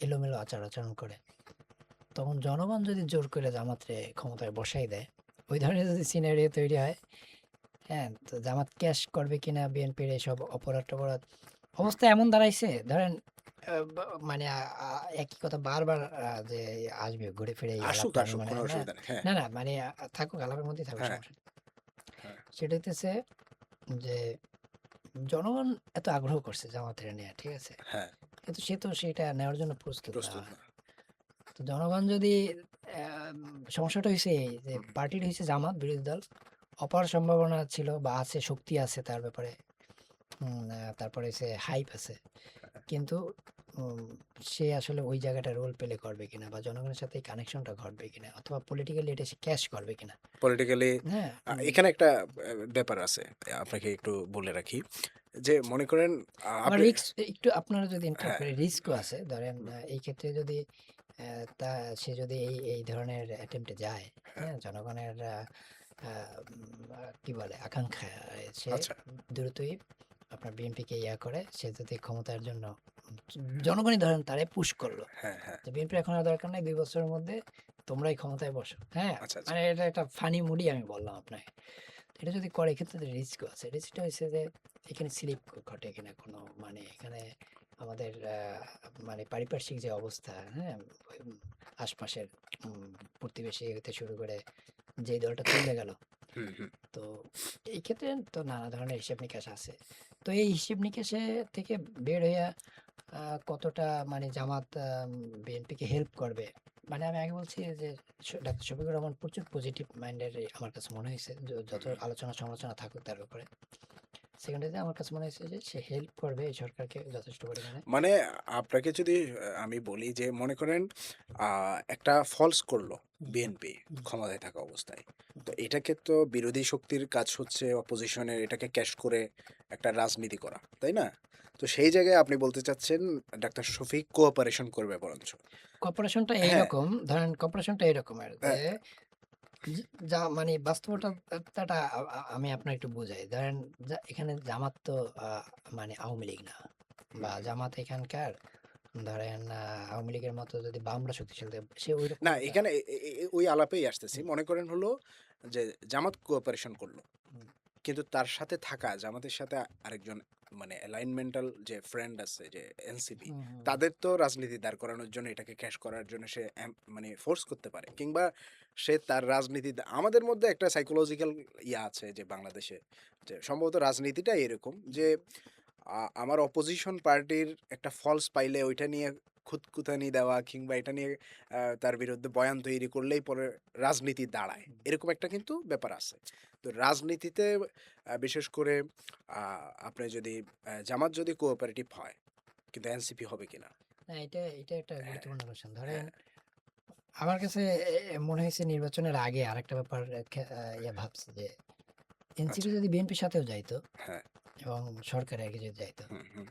এলোমেলো আচার-আচরণ করে, তখন জনগণ যদি জোর করে জামাতরে ক্ষমতায় বসাই দেয়, ওই ধরনের যদি সিনারিও তৈরি হয়, হ্যাঁ? তো জামাত ক্যাশ করবে কিনা বিএনপির এসব অপরাধ-টপরাধ হুম। অবস্থা এমন দাঁড়াইছে ধরেন মানে একই কথা বারবার যে আসবে ঘুরে ফিরে এই আসুক, আলাপটা আমি আসুক, মানে কোনো না, অসুবিধা নেই। হ্যাঁ, না, না মানে থাকুক আলাপের মধ্যেই থাকুক হ্যাঁ, সমস্যা নেই। হ্যাঁ, সেটা হইতেছে যে জনগণ এত আগ্রহ করছে জামাতের নেয়া, ঠিক আছে? হ্যাঁ, কিন্তু সে তো সেটা নেওয়ার জন্য প্রস্তুত না। প্রস্তুত না। তো জনগণ যদি সমস্যাটা হইছে এই যে হুম, পার্টির হইছে জামাত বিরোধী দল। অপার সম্ভাবনা ছিল বা আছে, শক্তি আছে তার ব্যাপারে। তারপরে হইছে হাইপ আছে। কিন্তু উম সে আসলে ওই জায়গাটা রোল প্লে করবে কিনা বা জনগণের সাথে এই কানেকশনটা ঘটবে কিনা অথবা পলিটিক্যালি এটা সে ক্যাশ করবে কিনা। পলিটিক্যালি হ্যাঁ? এখানে একটা ব্যাপার আছে। আপনাকে একটু বলে রাখি। যে মনে করেন আবার আপনি রিস্ক একটু আপনারা যদি ইন্টারাপ্ট হ্যাঁ, করি রিস্কও আছে। ধরেন হুম, এই ক্ষেত্রে যদি তা সে যদি এই ধরনের অ্যাটেম্পট এ যায়, হ্যাঁ, হ্যাঁ? জনগণের আ কি বলে আকাঙ্ক্ষায় সে আচ্ছা, দ্রুতই আপনার বিএনপিকে করে সে যদি ক্ষমতার জন্য জনগণই ধরেন তারে পুশ করলো। হ্যাঁ, হ্যাঁ, যে বিএনপির এখন আর দরকার নাই ২ বছরের মধ্যে তোমরাই ক্ষমতায় বসো। হ্যাঁ? আচ্ছা, আচ্ছা, মানে এটা একটা ফানি মুডই আমি বললাম আপনাকে। এটা যদি করে এক্ষেত্রে রিস্কও আছে। রিস্কটা হইছে যে এখানে স্লিপ ঘটে কিনা কোনো মানে এখানে আমাদের মানে পারিপার্শ্বিক যে অবস্থা, হ্যাঁ? ওই আশপাশের উম প্রতিবেশী হতে শুরু করে যেই দলটা চলে গেল। হুম, হুম, তো এই ক্ষেত্রে তো নানা ধরনের হিসেব নিকাশ আছে। তো এই হিসেব নিকেশে থেকে বের হইয়া আ কতটা মানে জামাত বিএনপিকে হেল্প করবে। মানে আমি আগে বলছি যে ডাক্তার শফিকুর রহমান প্রচুর পজিটিভ মাইন্ডের আমার কাছে মনে হয়েছে। যত হুম, আলোচনা সমালোচনা থাকুক তার ব্যাপারে। সেকেন্ডারিতে আমার কাছে মনে হয়েছে যে সে হেল্প করবে এই সরকারকে যথেষ্ট পরিমাণে। মানে আপনাকে যদি আমি বলি যে মনে করেন একটা ফলস করলো হুম, বিএনপি হুম, ক্ষমতায় থাকা অবস্থায়। হুম। তো এটাকে তো বিরোধী শক্তির কাজ হচ্ছে অপোজিশনের এটাকে ক্যাশ করে একটা রাজনীতি করা, তাই না? তো সেই জায়গায় আপনি বলতে চাচ্ছেন ডাক্তার শফিক কোঅপারেশন করবে বরঞ্চ। কর্পোরেশনটা হ্যাঁ, এইরকম, ধরেন কর্পোরেশনটা এরকমের যে হ্যাঁ, যা মানে বাস্তবতাটা আমি আপনার একটু বুঝাই। ধরেন এখানে জামাত তো আ মানে আওয়ামী লীগ না। হুম, বা হুম। জামাত এখানকার ধরেন আওয়ামী লীগের মতো যদি বামরা শক্তিশালী সে ঐরকম না একটা এখানে ওই আলাপেই আসতেছি। হুম, মনে করেন হলো যে জামাত কোঅপারেশন করলো। হুম, কিন্তু তার সাথে থাকা জামাতের সাথে আরেকজন মানে অ্যালাইনমেন্টাল যে ফ্রেন্ড আছে যে এনসিপি, হুম, হুম, তাদের তো রাজনীতি দাঁড় করানোর জন্য এটাকে ক্যাশ করার জন্য সে মানে ফোর্স করতে পারে, কিংবা সে তার রাজনীতি আমাদের মধ্যে একটা সাইকোলজিক্যাল ইয়া আছে যে বাংলাদেশে যে সম্ভবত রাজনীতিটা এরকম যে আমার অপোজিশন পার্টির একটা ফলস পাইলে ওইটা নিয়ে খুঁতখুঁতানি দেওয়া কিংবা এটা নিয়ে তার বিরুদ্ধে বয়ান তৈরি করলেই পরে রাজনীতি দাঁড়ায়, হুম। এরকম একটা কিন্তু ব্যাপার আছে। তো রাজনীতিতে বিশেষ করে আপনি যদি জামাত যদি কোঅপারেটিভ হয় কিন্তু এনসিপি হবে কিনা। না এটা একটা হ্যাঁ, গুরুত্বপূর্ণ কোয়েশ্চেন। ধরেন হ্যাঁ, আমার কাছে মনে হয়েছে নির্বাচনের আগে আরেকটা ব্যাপার ভাবছি যে এনসিপি আচ্ছা, যদি বিএনপির সাথেও যাইতো হ্যাঁ, এবং সরকারের আগে যদি যাইতো হুম, হুম,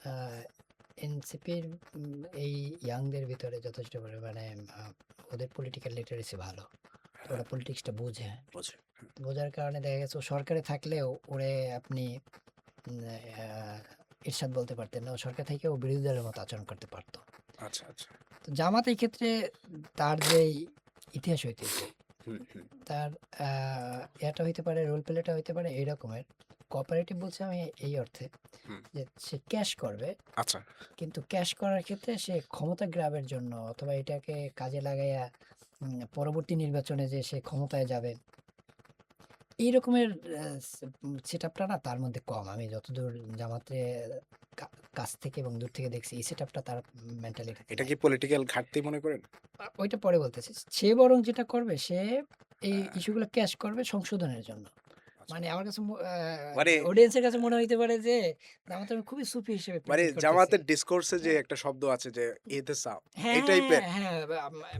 আ এনসিপির এই ইয়াংদের ভিতরে যথেষ্ট পরিমাণে আ ওদের পলিটিক্যাল লিটারেসি ভালো। তো হ্যাঁ, ওরা পলিটিক্সটা বুঝে। বুঝে, বোঝার কারণে দেখা গেছে ও সরকারে থাকলেও ওরে আপনি উম আ ইরশাদ বলতে পারতেন না। ও সরকার থেকেও বিরোধী দলের মতো আচরণ করতে পারত। আচ্ছা, আচ্ছা, তো জামাত এই ক্ষেত্রে তার যেই ইতিহাস ঐতিহ্য, হুম, হুম, তার আ এটা হইতে পারে, রোল প্লেটা হইতে পারে এই রকমের। কোঅপারেটিভ বলছি আমি এই অর্থে হুম, যে সে ক্যাশ করবে। আচ্ছা, কিন্তু ক্যাশ করার ক্ষেত্রে সে ক্ষমতা গ্রাবের জন্য অথবা এটাকে কাজে লাগাইয়া পরবর্তী নির্বাচনে যে সে ক্ষমতায় যাবে এই রকমের সেটআপটা না তার মধ্যে কম। আমি যতদূর জামাতের কা কাছ থেকে এবং দূর থেকে দেখছি এই সেটআপটা তার মেন্টালিটিতে এটা নাই। কি পলিটিক্যাল ঘাটতি মনে করেন? ওইটা পরে বলতেছি। সে বরং যেটা করবে সে এই আহ, ইস্যুগুলো ক্যাশ করবে সংশোধনের জন্য। আচ্ছা, মানে আমার কাছে মানে অডিয়েন্সের কাছে মনে হইতে পারে যে জামাত আমি খুবই সুফি হিসেবে মানে প্রেজেন্ট করতেছি। জামাতের ডিসকোর্সে যে হ্যাঁ, একটা শব্দ আছে যে এতেসাম, এই হ্যাঁ, টাইপের। হ্যাঁ,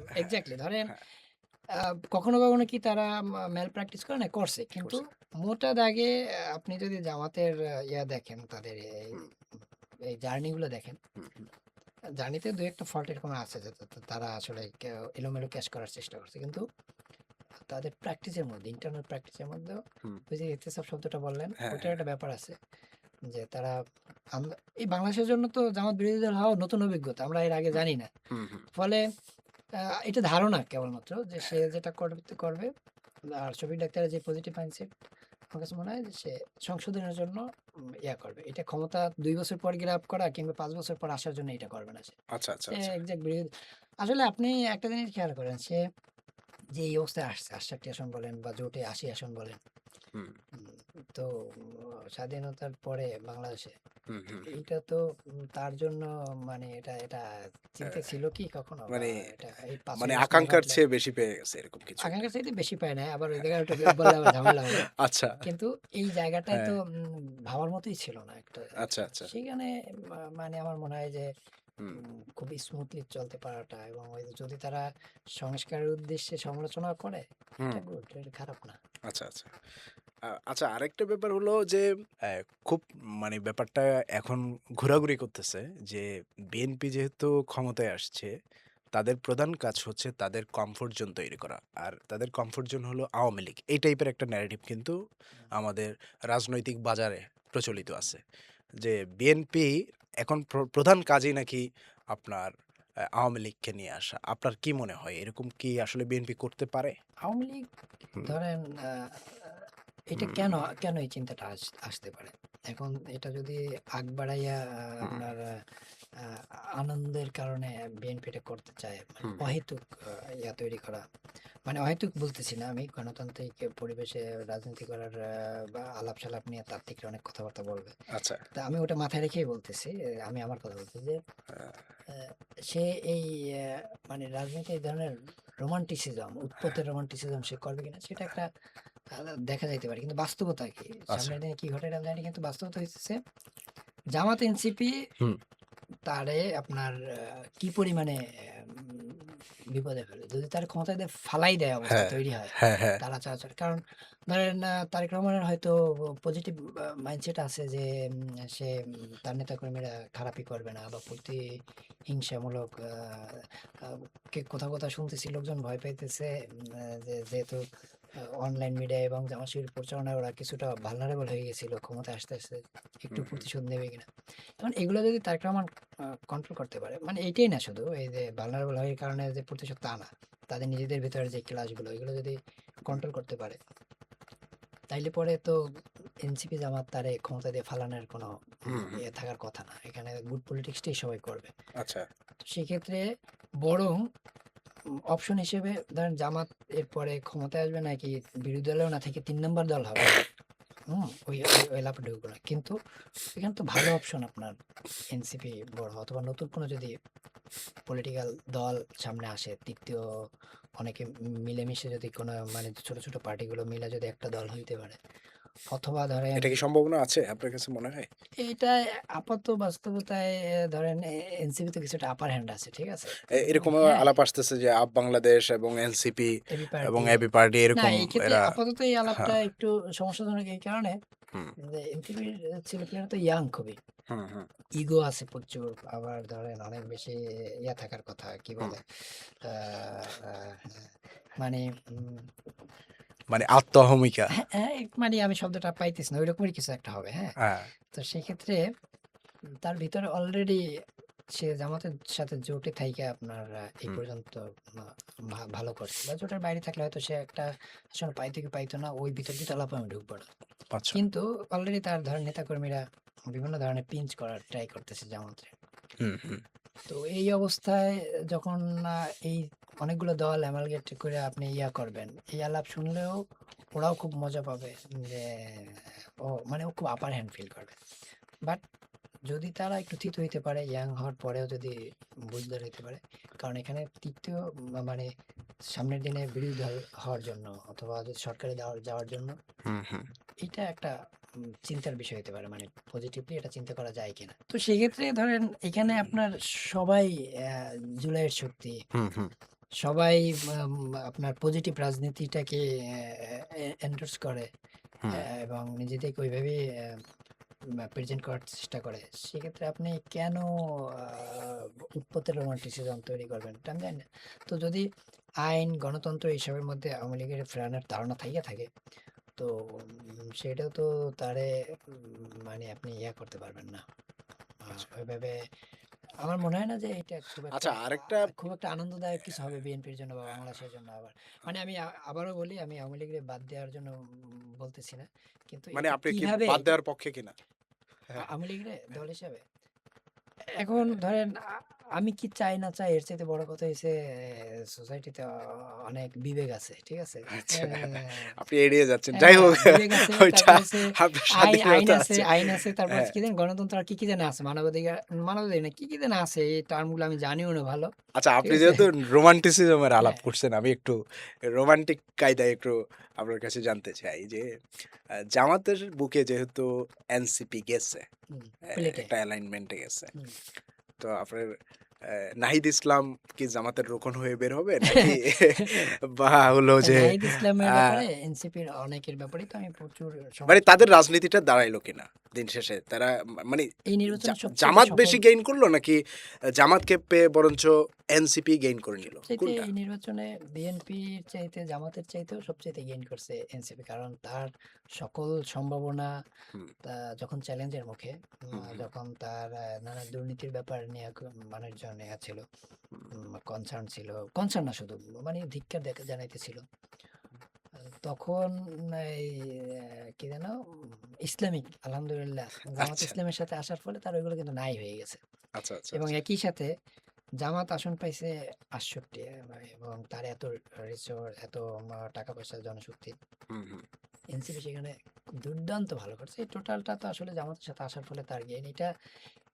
হ্যাঁ, এক্সাক্টলি ধরেন হ্যাঁ, আ কখনো, কখনো কি তারা ম্যাল প্র্যাকটিস করে না? করছে। কিন্তু করছে। মোটা দাগে আপনি যদি জামাতের দেখেন তাদের হুম, এই জার্নি গুলো দেখেন, হুম, হুম, জার্নিতে ২-১ টা ফল্ট এরকম আছে যে তারা আসলে এলোমেলো ক্যাশ করার চেষ্টা করছে। কিন্তু তাদের প্র্যাকটিসের মধ্যে ইন্টারনাল প্র্যাকটিসের মধ্যেও হুম, ওই যে ইহতেসাব শব্দটা বললেন, হ্যাঁ, ওইটার হ্যাঁ, একটা ব্যাপার আছে। যে তারা এই বাংলাদেশের জন্য তো জামাত বিরোধী দল হওয়া নতুন অভিজ্ঞতা। আমরা এর আগে হুম, জানি না। হুম, হুম, ফলে আ এটা ধারণা কেবলমাত্র যে সে হ্যাঁ, যেটা করতে করবে। আর শফিক ডাক্তারের যে পজিটিভ মাইন্ডসেট আমার কাছে মনে হয় যে সে সংশোধনের জন্য করবে। এটা ক্ষমতা ২ বছর পর গ্র্যাব করা কিংবা ৫ বছর পর আসার জন্য এটা করবে না সে। আচ্ছা, আচ্ছা, সে আচ্ছা, এক্সাক্ট বিরোধী আসলে আপনি একটা জিনিস খেয়াল করেন সে যে এই অবস্থায় আসছে ৬৮ আসন বলেন বা জোটে ৮০ আসন বলেন। হুম, উম তো স্বাধীনতার পরে বাংলাদেশে হুম, হুম, এইটা তো তার জন্য মানে এটা চিন্তা হ্যাঁ, ছিল কি কখনো? বা মানে এটা এই ৫-৬ মানে আগস্ট না আকাঙ্ক্ষার ঘটলে চেয়ে বেশি পেয়ে গেছে এরকম কিছু একটা। আকাঙ্ক্ষার চাইতে বেশি পায় নাই। আবার ওই হ্যাঁ। জায়গায় একটু বললে আবার ঝামেলা হবে। আচ্ছা, কিন্তু এই জায়গাটায় হ্যাঁ, তো ভাবার মতোই ছিল না একটা আচ্ছা, আচ্ছা, সেখানে মানে আমার মনে হয় যে হুম, খুবই স্মুথলি চলতে পারাটা এবং ওই যে যদি তারা সংস্কারের উদ্দেশ্যে সমালোচনা করে হুম, এটা গুড, এটা খারাপ না। আচ্ছা, আচ্ছা। আচ্ছা, আরেকটা ব্যাপার হলো যে খুব মানে ব্যাপারটা এখন ঘোরাঘুরি করতেছে যে বিএনপি যেহেতু ক্ষমতায় আসছে, তাদের প্রধান কাজ হচ্ছে তাদের কমফোর্ট জোন তৈরি করা। আর তাদের কমফোর্ট জোন হলো আওয়ামী লীগ। এই টাইপের একটা ন্যারেটিভ কিন্তু আমাদের রাজনৈতিক বাজারে প্রচলিত আছে। যে বিএনপি এখন প্রধান কাজই নাকি আপনার আওয়ামী লীগকে নিয়ে আসা। আপনার কি মনে হয় এরকম কি আসলে বিএনপি করতে পারে? আওয়ামী লীগ হুম, ধরেন এটা হুম, কেন এই চিন্তাটা আসতে পারে? এখন এটা যদি আগ বাড়াইয়া হুম, আপনার আ আনন্দের কারণে বিএনপি এটা করতে চায়। মানে হুম, অহেতুক তৈরি করা। মানে অহেতুক বলতেছি না আমি। গণতান্ত্রিক পরিবেশে রাজনীতি করার বা আলাপ-সালাপ নিয়ে তাত্ত্বিকরা অনেক কথাবার্তা বলবে। আচ্ছা। তা আমি ওটা মাথায় রেখেই বলতেছি। আমি আমার কথা বলতেছি যে আ সে এই মানে রাজনীতি এই ধরনের রোমান্টিসিজম, উৎপত্তির রোমান্টিসিজম সে করবে কিনা সেটা একটা দেখা যাইতে পারে। কিন্তু বাস্তবতা কি? আচ্ছা। সামনের দিনে কি ঘটে এটা আমি জানি না, কিন্তু বাস্তবতা হইতেছে জামাত এনসিপি হুম, তারে আপনার কি পরিমাণে বিপদে ফেলে। যদি তার ক্ষমতায় ফালাই দেয় অবস্থা হ্যাঁ, তৈরি হয়, হ্যাঁ, হ্যাঁ। তারা চালাচাল। কারণ ধরেন তারেক রহমানের হয়তো পজিটিভ মাইন্ডসেট আছে যে সে তার নেতাকর্মীরা খারাপই করবে না বা প্রতিহিংসামূলক আ কোথাও, কোথাও শুনতেছি লোকজন ভয় পাইতেছে যেহেতু অনলাইন মিডিয়া এবং জামাত শিবির প্রচারণায় ওরা কিছুটা ভালনারেবল হয়ে গেছিল ক্ষমতায় আসতে, আসতে একটু হুম, হুম, প্রতিশোধ নেবে কিনা। এখন এগুলো যদি তারেক রহমান কন্ট্রোল করতে পারে, মানে এইটাই না শুধু এই যে ভালনারেবল হওয়ার কারণে যে প্রতিশোধ তা না। তাদের নিজেদের ভেতরে যে ক্লাসগুলো এগুলো যদি কন্ট্রোল করতে পারে, তাইলে পরে তো এনসিপি জামাত তারে ক্ষমতা দিয়ে ফালানোর কোনো হুম, হুম। ইয়ে থাকার কথা না। এখানে গুড পলিটিক্সটাই সবাই করবে। আচ্ছা। তো সেক্ষেত্রে বরং অপশন হিসেবে ধরেন জামাত এরপরে ক্ষমতায় আসবে নাকি বিরোধী দলেও না থেকে ৩ নাম্বার দল হবে। ওই লাফে ঢুকবো না। কিন্তু এখানে তো ভালো অপশন আপনার এনসিপি বড় অথবা নতুন কোনো যদি পলিটিক্যাল দল সামনে আসে, তৃতীয় অনেকে মিলেমিশে যদি কোনো মানে ছোট, ছোট পার্টিগুলো মিলে যদি একটা দল হইতে পারে। অথবা ধরেন এটা কি সম্ভাবনা আছে আপনার কাছে মনে হয়? এটা আপাত বাস্তবতায় ধরেন এনসিপি তে কিছুটা আপার হ্যান্ড আছে। ঠিক আছে? এরকমও হ্যাঁ, আলাপ আসতেছে যে আপ বাংলাদেশ এবং এনসিপি এবি এবং পার্টি। এবি পার্টি না, এরকম এই ক্ষেত্রে এরা আপাতত এই আলাপটা হ্যাঁ, একটু সমস্যাজনক এই কারণে হুম, যে এনসিপির ছেলেপেলেরা তো ইয়াং খুবই। হুম, হুম, ইগো আছে প্রচুর। আবার ধরেন অনেক বেশি ইয়া থাকার কথা। কি হুম। বলে? আ আ মানে মানে আত্ম-অহমিকা। হ্যাঁ, হ্যাঁ, মানে আমি শব্দটা পাইতেছি না। ঐরকমই কিছু একটা হবে, হ্যাঁ? হ্যাঁ, তো সেক্ষেত্রে তার ভিতরে অলরেডি সে জামাতের সাথে জোটে থাইকা আপনার এই হুম, পর্যন্ত আ ভালো করছে। বা জোটের বাইরে থাকলে হয়তো সে একটা আসন পাইতো কি পাইতো না ওই বিতর্কিত আলাপে আমি ঢুকবো না। আচ্ছা। কিন্তু অলরেডি তার ধরেন নেতাকর্মীরা বিভিন্ন ধরনের পিঞ্চ করার ট্রাই করতেছে জামাতরে। হুম, হুম, তো এই অবস্থায় যখন এই অনেকগুলো দল অ্যামালগেট করে আপনি ইয়া করবেন, এই আলাপ শুনলেও ওরাও খুব মজা পাবে যে মানে ও খুব আপার হ্যান্ড ফিল করবে। বাট যদি তারা একটু থিতু হইতে পারে, ইয়াং হওয়ার পরেও যদি বুঝদার হইতে পারে, কারণ এখানে তৃতীয় মানে সামনের দিনে বিরোধী দল হওয়ার জন্য অথবা যদি সরকারে যাওয়ার জন্য হুম, হুম, এটা একটা চিন্তার বিষয় হতে পারে। মানে পজিটিভলি এটা চিন্তা করা যায় কিনা। তো সেক্ষেত্রে ধরেন এখানে আপনার সবাই জুলাইয়ের শক্তি। হুম, হুম, সবাই আপনার পজিটিভ রাজনীতিটাকে এন্ডোর্স করে হুম। এবং নিজেদেরকে ওইভাবেই প্রেজেন্ট করার চেষ্টা করে। সেক্ষেত্রে আপনি কেন আ উৎপত্তির রোমান্টিসিজম তৈরি করবেন? এটা আমি জানি না। তো যদি আইন, গণতন্ত্র এসবের মধ্যে আওয়ামী লীগের ফেরানোর তাড়না থাইকা থাকে, তো সেটাও তো তারে মানে আপনি ইয়া করতে পারবেন না। আচ্ছা। ওইভাবে আমার মনে হয় না যে এটা আচ্ছা আরেকটা খুব একটা আনন্দদায়ক কিছু হবে বিএনপির জন্য বা বাংলাদেশের জন্য আবার। মানে আমি আবারও বলি আমি আওয়ামী লীগের বাদ দেওয়ার জন্য বলতেছি না। কিন্তু মানে এটা আপনি কি কিভাবে বাদ দেওয়ার পক্ষে কিনা? হ্যাঁ, আওয়ামী লীগের দল হিসাবে এখন ধরেন আমি কি চাই না চাই এর চাইতে বড় কথা হইছে সোসাইটিতে অনেক বিবেক আছে। ঠিক আছে? আচ্ছা। হ্যাঁ, আপনি এড়িয়ে যাচ্ছেন। যাই হ্যাঁ, হোক বিবেক আছে, ওইটা তারপর হচ্ছে আপনার আইন স্বাধীনতা আছে, আছে। আইন আছে, তারপর হ্যাঁ। হচ্ছে কি জানেন গণতন্ত্র আর কি, কি জানি আছে, মানবাধিকার, মানবাধিকার না কি, কি জানি আছে এই টার্মগুলো আমি জানিও না ভালো। আচ্ছা ঠিক আপনি আছে? যেহেতু রোমান্টিসিজম এর আলাপ হ্যাঁ, করছেন, আমি একটু রোমান্টিক কায়দায় একটু আপনার কাছে জানতে চাই যে জামাতের বুকে যেহেতু এনসিপি গেছে, হুম, প্লেটে। একটা অ্যালাইনমেন্টে গেছে। হুম। তো আপনার নাহিদ ইসলাম কি জামাতের রোকন হয়ে বের হবে নাকি বা হলো যে নাহিদ ইসলামের আ ব্যাপারে এনসিপির অনেকের ব্যাপারেই তো আমি প্রচুর মানে সমালোচনা তাদের করছি। রাজনীতিটা দাঁড়াইলো কিনা দিন শেষে? তারা মানে এই নির্বাচনে সবচাইতে জামাত সফল বেশি গেইন করলো নাকি জামাতকে পেয়ে বরঞ্চ এনসিপি গেইন করে নিল? সবচাইতে কোনটা? এই নির্বাচনে বিএনপির চাইতে জামাতের চাইতেও সবচাইতে গেইন করছে এনসিপি। কারণ তার সকল সম্ভাবনা হুম, যখন চ্যালেঞ্জের মুখে, হুম, হুম, যখন তার নানা দুর্নীতির ব্যাপার নিয়ে মানুষজন ছিল, কনসার্ন ছিল। কনসার্ন না শুধু, মানে ধিক্কার জানাইতেছিল। তখন এই কি যেন ইসলামিক আলহামদুলিল্লাহ জামাত আচ্ছা, ইসলামের সাথে আসার ফলে তার ওইগুলো কিন্তু নাই হয়ে গেছে। আচ্ছা, আচ্ছা, এবং আচ্ছা। একই সাথে জামাত আসন পাইছে ৬৮ এবং তার এত রিসোর্স, এত টাকা পয়সা, জনশক্তি। হুম, হুম, এনসিপি সেখানে দুর্দান্ত ভালো করছে। এই টোটালটা তো আসলে জামাতের সাথে আসার ফলে তার গেইন। এটা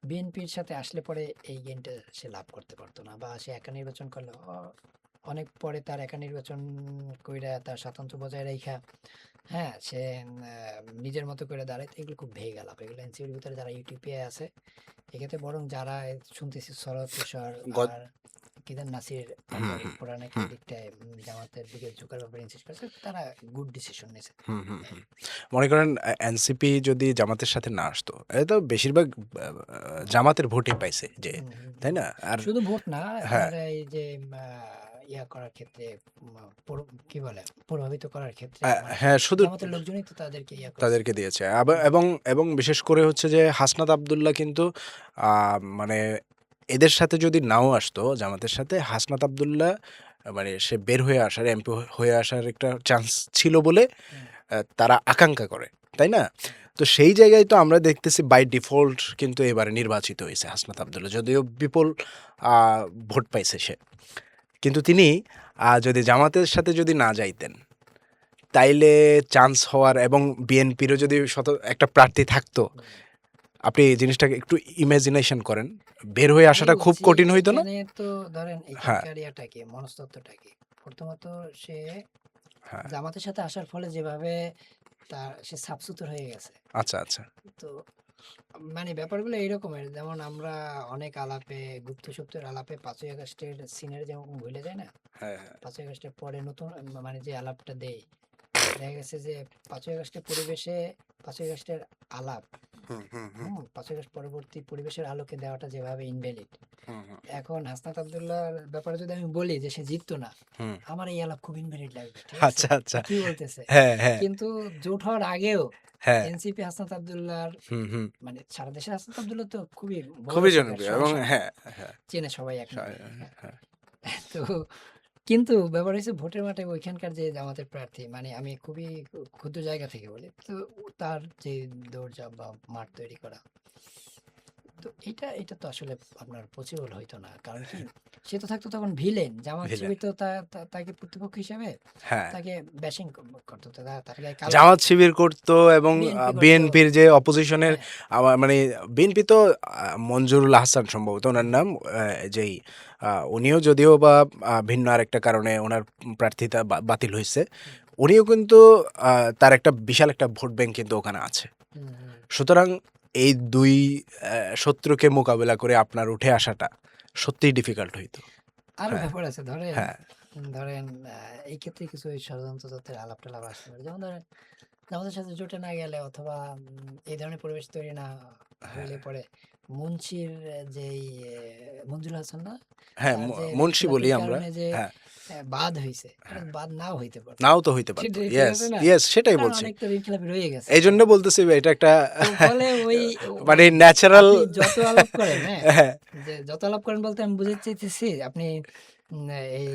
বিএনপির সাথে আসলে পরে এই গেইনটা সে লাভ করতে পারতো না, বা সে একা নির্বাচন করলে অনেক পরে তার একা নির্বাচন কইরা তার স্বাতন্ত্র্য বজায় রাইখা হ্যাঁ, সে নিজের মতো করে দাঁড়াইতো। এগুলো খুব ভেগ আলাপ। এগুলো এনসিপির ভিতরে যারা ইউটিউবে আছে, এক্ষেত্রে বরং যারা শুনতেছি সরোয়ার তুষার গত আর কি যেন নাসির হুম, আনসারী হুম, ওরা নাকি হুম, এদিকটায় জামাতের দিকে ঝুঁকার ব্যাপারে ইনসিস্ট করছে। তারা গুড ডিসিশন নিয়েছে। হুম, হুম, হুম। মনে করেন এনসিপি যদি জামাতের সাথে না আসতো, এ তো বেশিরভাগ জামাতের ভোটই পাইছে যে, হুম, হুম, তাই হুম। না? আর শুধু ভোট না, হ্যাঁ, তার এই যে ইয়া করার ক্ষেত্রে কি বলে প্রভাবিত করার ক্ষেত্রে মানে হ্যাঁ, শুধু জামাতের লোকজনই তো তাদেরকে ইয়া করছে। তাদেরকে দিয়েছে। হুম, এবং বিশেষ করে হচ্ছে যে হাসনাত আব্দুল্লাহ কিন্তু মানে এদের সাথে যদি নাও আসতো জামাতের সাথে, হাসনাত আব্দুল্লাহ মানে সে বের হয়ে আসার, এমপি হয়ে আসার একটা চান্স ছিল বলে হুম, তারা আকাঙ্ক্ষা করে, তাই না? হুম, তো সেই জায়গায় তো আমরা দেখতেছি বাই ডিফল্ট কিন্তু এবারে নির্বাচিত হয়েছে হাসনাত আব্দুল্লাহ, যদিও বিপুল ভোট পাইছে সে। কিন্তু তিনি যদি জামাতের সাথে যদি না যাইতেন, তাইলে চান্স হওয়ার এবং বিএনপিরও যদি একটা প্রার্থী থাকতো, হুম। আপনি এই জিনিসটাকে একটু ইমাজিনেশন করেন, বের হয়ে আমি আসাটা খুব বলছি কঠিন হইতো না? এখানে তো ধরেন হ্যাঁ, এখানকার ইয়াটা কি মনস্তত্ত্বটা কি প্রথমত সে হ্যাঁ। জামাতের সাথে আসার ফলে যেভাবে তার সে সাবসুতোর হয়ে গেছে। আচ্ছা, আচ্ছা। তো মানে ব্যাপারগুলো এইরকমের যেমন আমরা অনেক আলাপে গুপ্ত সুপ্তের আলাপে 5ই আগস্টের সিনের যেমন ভুলে যায় না, হ্যাঁ, হ্যাঁ। 5ই আগস্টের পরে নতুন মানে যে আলাপটা দেই দেখা গেছে যে 5ই আগস্টের পরিবেশে 5ই আগস্টের আলাপ হুম, হুম, হুম, 5ই আগস্ট পরবর্তী পরিবেশের আলোকে দেওয়াটা যেভাবে ইনভ্যালিড। হুম, হুম, এখন হাসনাত আব্দুল্লাহর ব্যাপারে যদি আমি বলি যে সে জিততো না, হুম। আমার এই আলাপ খুব ইনভ্যালিড লাগবে। ঠিক আছে? আচ্ছা, আচ্ছা। কি বলতেছে? হ্যাঁ, হ্যাঁ, কিন্তু জোট হওয়ার আগেও হ্যাঁ। এনসিপি হাসনাত আব্দুল্লাহর হুম, হুম। মানে সারা দেশে হাসনাত আব্দুল্লাহ তো খুবই বড় খুবই ফিগার, জনপ্রিয় এবং সহসাধ্য। হ্যাঁ, হ্যাঁ। চেনে সবাই এক সা নামে। হ্যাঁ। হ্যাঁ। তো কিন্তু ব্যাপার হচ্ছে ভোটের মাঠে ওইখানকার যে জামাতের প্রার্থী মানে আমি খুবই ক্ষুদ্র জায়গা থেকে বলি। তো তার যে দৌড়ঝাঁপ বা মাঠ তৈরি করা তো এটা তো আসলে আপনার পসিবল হইতো না। কারণ কি? সে তো থাকতো তখন ভিলেন। জামাত ভিলেন। শিবির তো তাকে প্রতিপক্ষ হিসেবে হ্যাঁ। তাকে ব্যাশিং করতো। তার গায়ে কালো জামাত দিত। শিবির করতো এবং বিএনপি করতো। বিএনপির যে অপোজিশনের হ্যাঁ, মানে বিএনপি তো মঞ্জুরুল আহসান সম্ভবত উনার হুম, নাম, যেই উনিও যদিও বা ভিন্ন আরেকটা কারণে উনার প্রার্থিতা বাতিল হইছে। হুম, উনিও কিন্তু তার একটা বিশাল একটা ভোট ব্যাংক কিন্তু ওখানে আছে। হুম, হুম। সুতরাং এই ২ শত্রুকে মোকাবেলা করে আপনার উঠে আসাটা সত্যিই ডিফিকাল্ট হইতো। আরো হ্যাঁ, ব্যাপার আছে ধরেন, হ্যাঁ, ধরেন এই ক্ষেত্রে কিছু ওই ষড়যন্ত্র তত্ত্বের আলাপ-টালাপ আসতে পারে। যেমন ধরেন জামাতের সাথে জোটে না গেলে অথবা এই ধরনের পরিবেশ তৈরি না হইলে পরে মুন্সির যেই মঞ্জুর হাসান না? হ্যাঁ, তার যে মুন্সি বলি বিপ্লবীর আমরা। কারণে যে হ্যাঁ, বাদ হইছে, এটা হ্যাঁ। তো বাদ নাও হইতে পারত। নাও তো হইতে পারত। ঠিক ইয়েস, আছে না? ইয়েস সেটাই কারণ বলছি। অনেক তো ঋণখেলাপি রয়ে গেছে। এইজন্য বলতেছি এটা একটা তো ফলে ওই মানে ওই ন্যাচারাল আপনি যত আলাপ করেন, হ্যাঁ? হ্যাঁ, যে যত আলাপ করেন বলতে আমি বুঝাতে চাইতেছি আপনি এই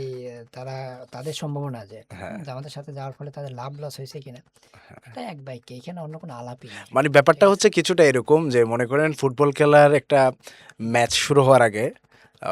তারা তাদের সম্ভাবনা যে হ্যাঁ, জামাতের সাথে যাওয়ার ফলে তাদের লাভ লস হইছে কিনা? এটা এক বাক্যে এখানে অন্য কোনো আলাপই নেই। মানে ঠিক ব্যাপারটা আছে? হচ্ছে কিছুটা এরকম যে মনে করেন ফুটবল খেলার একটা ম্যাচ শুরু হওয়ার আগে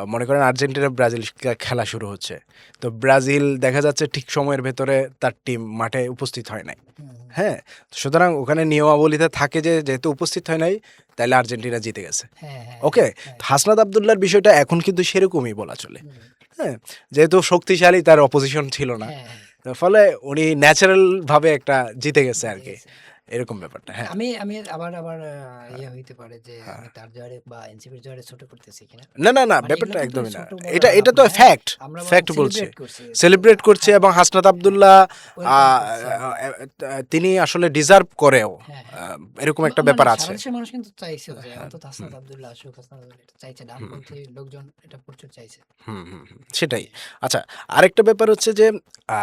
মনে করেন আর্জেন্টিনা ব্রাজিল খেলা শুরু হচ্ছে। তো ব্রাজিল দেখা যাচ্ছে ঠিক সময়ের ভেতরে তার টিম মাঠে উপস্থিত হয় নাই। হুম, হুম। হ্যাঁ? সুতরাং ওখানে নিয়মাবলীতে থাকে যে যেহেতু উপস্থিত হয় নাই তাইলে আর্জেন্টিনা জিতে গেছে। হ্যাঁ, হ্যাঁ, ওকে? হ্যাঁ, হ্যাঁ। হাসনাত আব্দুল্লাহর বিষয়টা এখন কিন্তু সেরকমই বলা চলে। হুম, হ্যাঁ? যেহেতু শক্তিশালী তার অপোজিশন ছিল না। হ্যাঁ, হ্যাঁ। ফলে উনি ন্যাচারাল ভাবে একটা জিতে গেছে জিতে আরকি। গেছে। এরকম ব্যাপারটা। হ্যাঁ, আমি আমি আবার আবার হ্যাঁ, ইয়ে হইতে পারে যে হ্যাঁ। আমি তার জোয়ারে বা এনসিপির জোয়ারে ছোট করতেছি কিনা? না, না, না মানে এগুলো ব্যাপারটা কিন্তু একদমই না। ছোট বড় এটা আলাপ তো না, হ্যাঁ? ফ্যাক্ট, আমরা বরং ফ্যাক্ট বলছি। সেলিব্রেট করছি। সেলিব্রেট করছি হ্যাঁ, এবং হাসনাত হ্যাঁ। আব্দুল্লাহ আ ওয়েলকাম করছি আ আমরা। তিনি আসলে ডিজার্ভ করেও। হ্যাঁ, আ হ্যাঁ। এরকম একটা মানে ব্যাপার সারা আছে। দেশের মানুষ কিন্তু চাইছে যে হ্যাঁ, অন্তত হুম, হাসনাত আব্দুল্লাহ আসুক, হাসনাত আব্দুল্লাহ এটা চাইছে। হুম, ডানপন্থী লোকজন এটা প্রচুর চাইছে। হুম, হুম, হুম, সেটাই। জি। আচ্ছা, আরেকটা ব্যাপার হচ্ছে যে আ